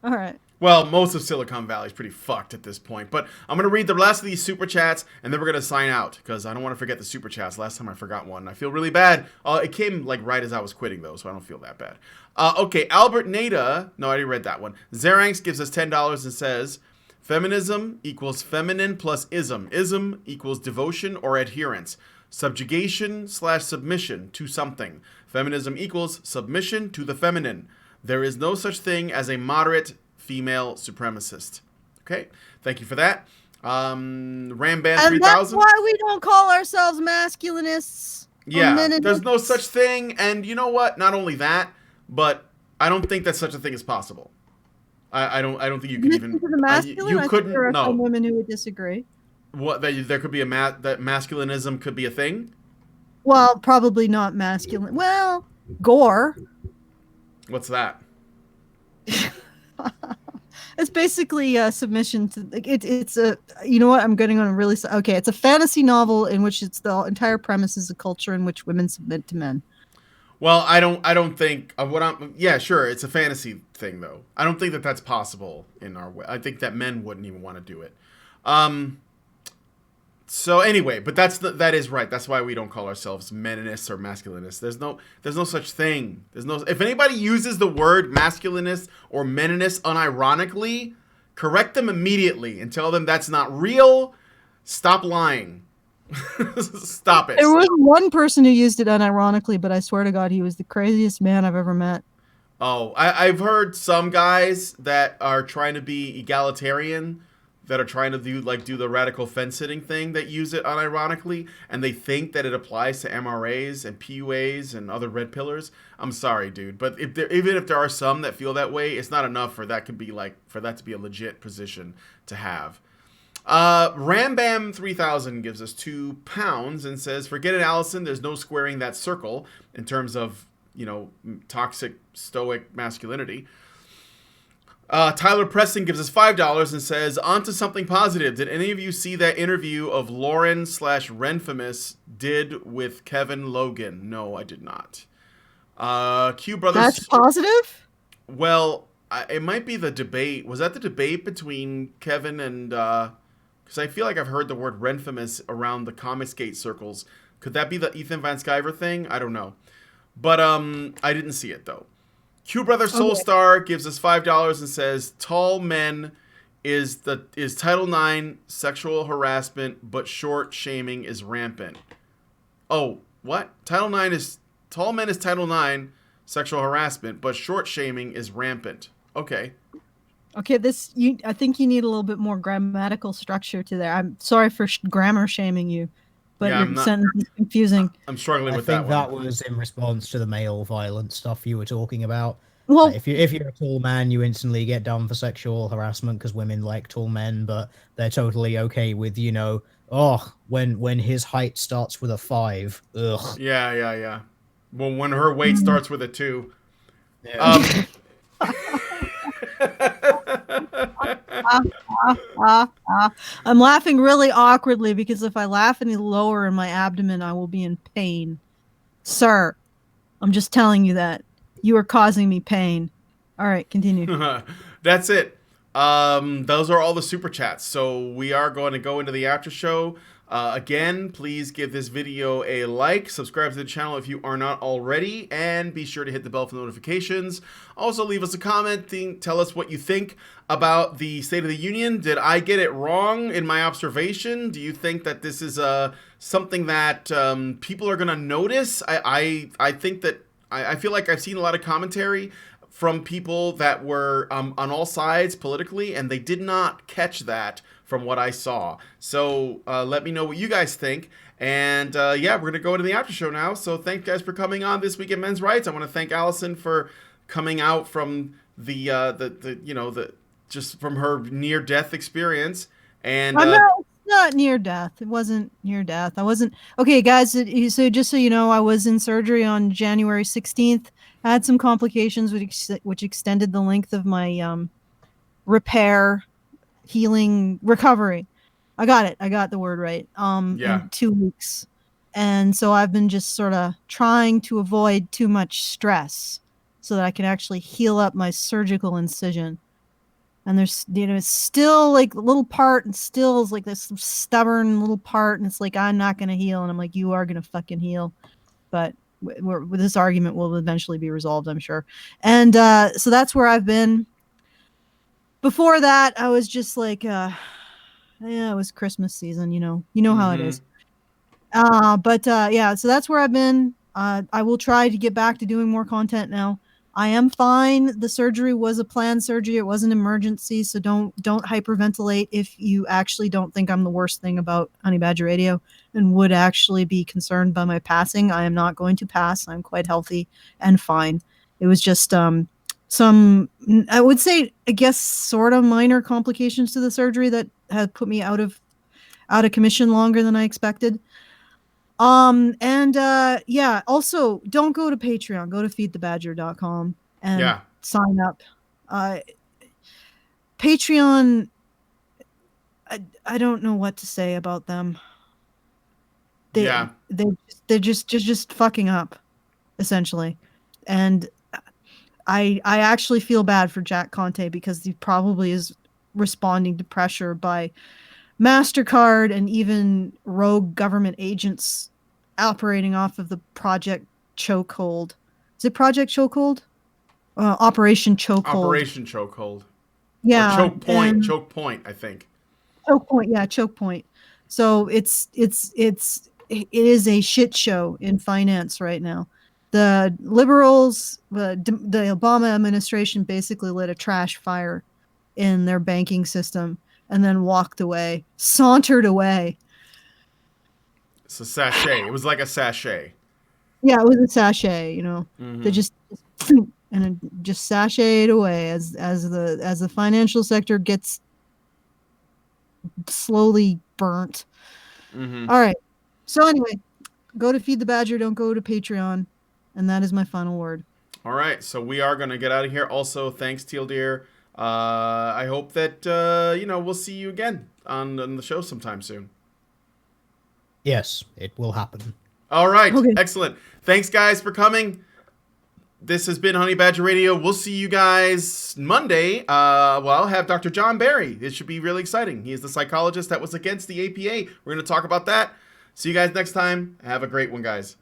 All right. Well, most of Silicon Valley is pretty fucked at this point. But I'm going to read the rest of these super chats, and then we're going to sign out, because I don't want to forget the super chats. Last time I forgot one. I feel really bad. It came like right as I was quitting, though, so I don't feel that bad. Okay, Albert Nada. No, I already read that one. Zeranx gives us $10 and says, feminism equals feminine plus ism. Ism equals devotion or adherence. Subjugation/submission to something. Feminism equals submission to the feminine. There is no such thing as a moderate female supremacist. Okay, thank you for that. Ramban 3000. And that's why we don't call ourselves masculinists. Yeah, there's no such thing. And you know what? Not only that, but I don't think that such a thing is possible. I don't think you could even. To the masculine, You I think couldn't. there are some No. women who would disagree. What that there could be that masculinism could be a thing. Well, probably not masculine. Well, gore. What's that? It's basically a submission to it's a, you know what, I'm getting on a really, okay, it's a fantasy novel in which it's the entire premise is a culture in which women submit to men. Well, I don't think yeah, sure, it's a fantasy thing though. I don't think that that's possible in our way. I think that men wouldn't even want to do it. So anyway, but that is right. That's why we don't call ourselves meninists or masculinists. There's no such thing. If anybody uses the word masculinist or meninist unironically, correct them immediately and tell them that's not real. Stop lying. Stop it. There was one person who used it unironically, but I swear to God, he was the craziest man I've ever met. Oh, I've heard some guys that are trying to be egalitarian, that are trying to do the radical fence sitting thing, that use it unironically, and they think that it applies to MRAs and PUAs and other red pillars. I'm sorry, dude, but even if there are some that feel that way, it's not enough for that to be a legit position to have. Rambam 3000 gives us £2 and says, "Forget it, Alison. There's no squaring that circle in terms of toxic stoic masculinity." Tyler Preston gives us $5 and says, "On to something positive. Did any of you see that interview of Lauren/Renfamous did with Kevin Logan?" No, I did not. Q Brothers. That's positive? Well, it might be the debate. Was that the debate between Kevin and... Because I feel like I've heard the word Renfamous around the Comicsgate circles. Could that be the Ethan Van Sciver thing? I don't know. But I didn't see it, though. Q Brother Soulstar gives us $5 and says, "Tall men is Title IX sexual harassment, but short shaming is rampant." Oh, what? Tall men is Title IX sexual harassment, but short shaming is rampant. Okay. Okay, I think you need a little bit more grammatical structure to there. I'm sorry for grammar shaming you, but your sentence is confusing. I'm struggling with that one. I think that was in response to the male violence stuff you were talking about. Well, if you're a tall man, you instantly get done for sexual harassment because women like tall men, but they're totally okay with, when his height starts with a 5. Ugh. Yeah. Well, when her weight starts with a 2. Yeah. I'm laughing really awkwardly because if I laugh any lower in my abdomen, I will be in pain. Sir, I'm just telling you that. You are causing me pain. All right, continue. That's it. Those are all the super chats. So we are going to go into the after show. Again, please give this video a like, subscribe to the channel if you are not already, and be sure to hit the bell for notifications. Also, leave us a comment. Tell us what you think about the State of the Union. Did I get it wrong in my observation? Do you think that this is something that people are going to notice? I think that I feel like I've seen a lot of commentary from people that were on all sides politically, and they did not catch that from what I saw. So let me know what you guys think. And we're going to go into the after show now. So thank you guys for coming on This Week in Men's Rights. I want to thank Alison for coming out from just from her near-death experience. And not near death. It wasn't near death. I wasn't. Okay, guys, so just so you know, I was in surgery on January 16th. I had some complications which extended the length of my repair, healing, recovery. I got it. I got the word right. In 2 weeks. And so I've been just sort of trying to avoid too much stress so that I can actually heal up my surgical incision. And there's, it's still like a little part, and still is like this stubborn little part, and it's like, I'm not going to heal. And I'm like, you are going to fucking heal. But this argument will eventually be resolved, I'm sure. And so that's where I've been. Before that, I was just like, it was Christmas season, you know how it is. So that's where I've been. I will try to get back to doing more content now. I am fine. The surgery was a planned surgery. It was an emergency, so don't hyperventilate if you actually don't think I'm the worst thing about Honey Badger Radio and would actually be concerned by my passing. I am not going to pass. I'm quite healthy and fine. It was just some, I would say, I guess, sort of minor complications to the surgery that had put me out of commission longer than I expected. Yeah, also don't go to Patreon, go to feedthebadger.com and sign up. Patreon, I don't know what to say about them. They're just fucking up, essentially. And I actually feel bad for Jack Conte because he probably is responding to pressure by MasterCard and even rogue government agents operating off of the Project Chokehold. Is it Project Chokehold? Operation Chokehold. Operation Chokehold. Yeah. Or Choke Point, I think. Choke Point, yeah, Choke Point. So it is a shit show in finance right now. The liberals, the Obama administration basically lit a trash fire in their banking system and then sauntered away. It's a sachet. It was like a sachet. Yeah, it was a sachet, Mm-hmm. They just sashayed away as the financial sector gets slowly burnt. Mm-hmm. All right. So anyway, go to Feed the Badger, don't go to Patreon. And that is my final word. All right. So we are going to get out of here. Also, thanks, Teal Deer. I hope that, we'll see you again on the show sometime soon. Yes, it will happen. All right. Okay. Excellent. Thanks, guys, for coming. This has been Honey Badger Radio. We'll see you guys Monday. I'll have Dr. John Barry. It should be really exciting. He is the psychologist that was against the APA. We're going to talk about that. See you guys next time. Have a great one, guys.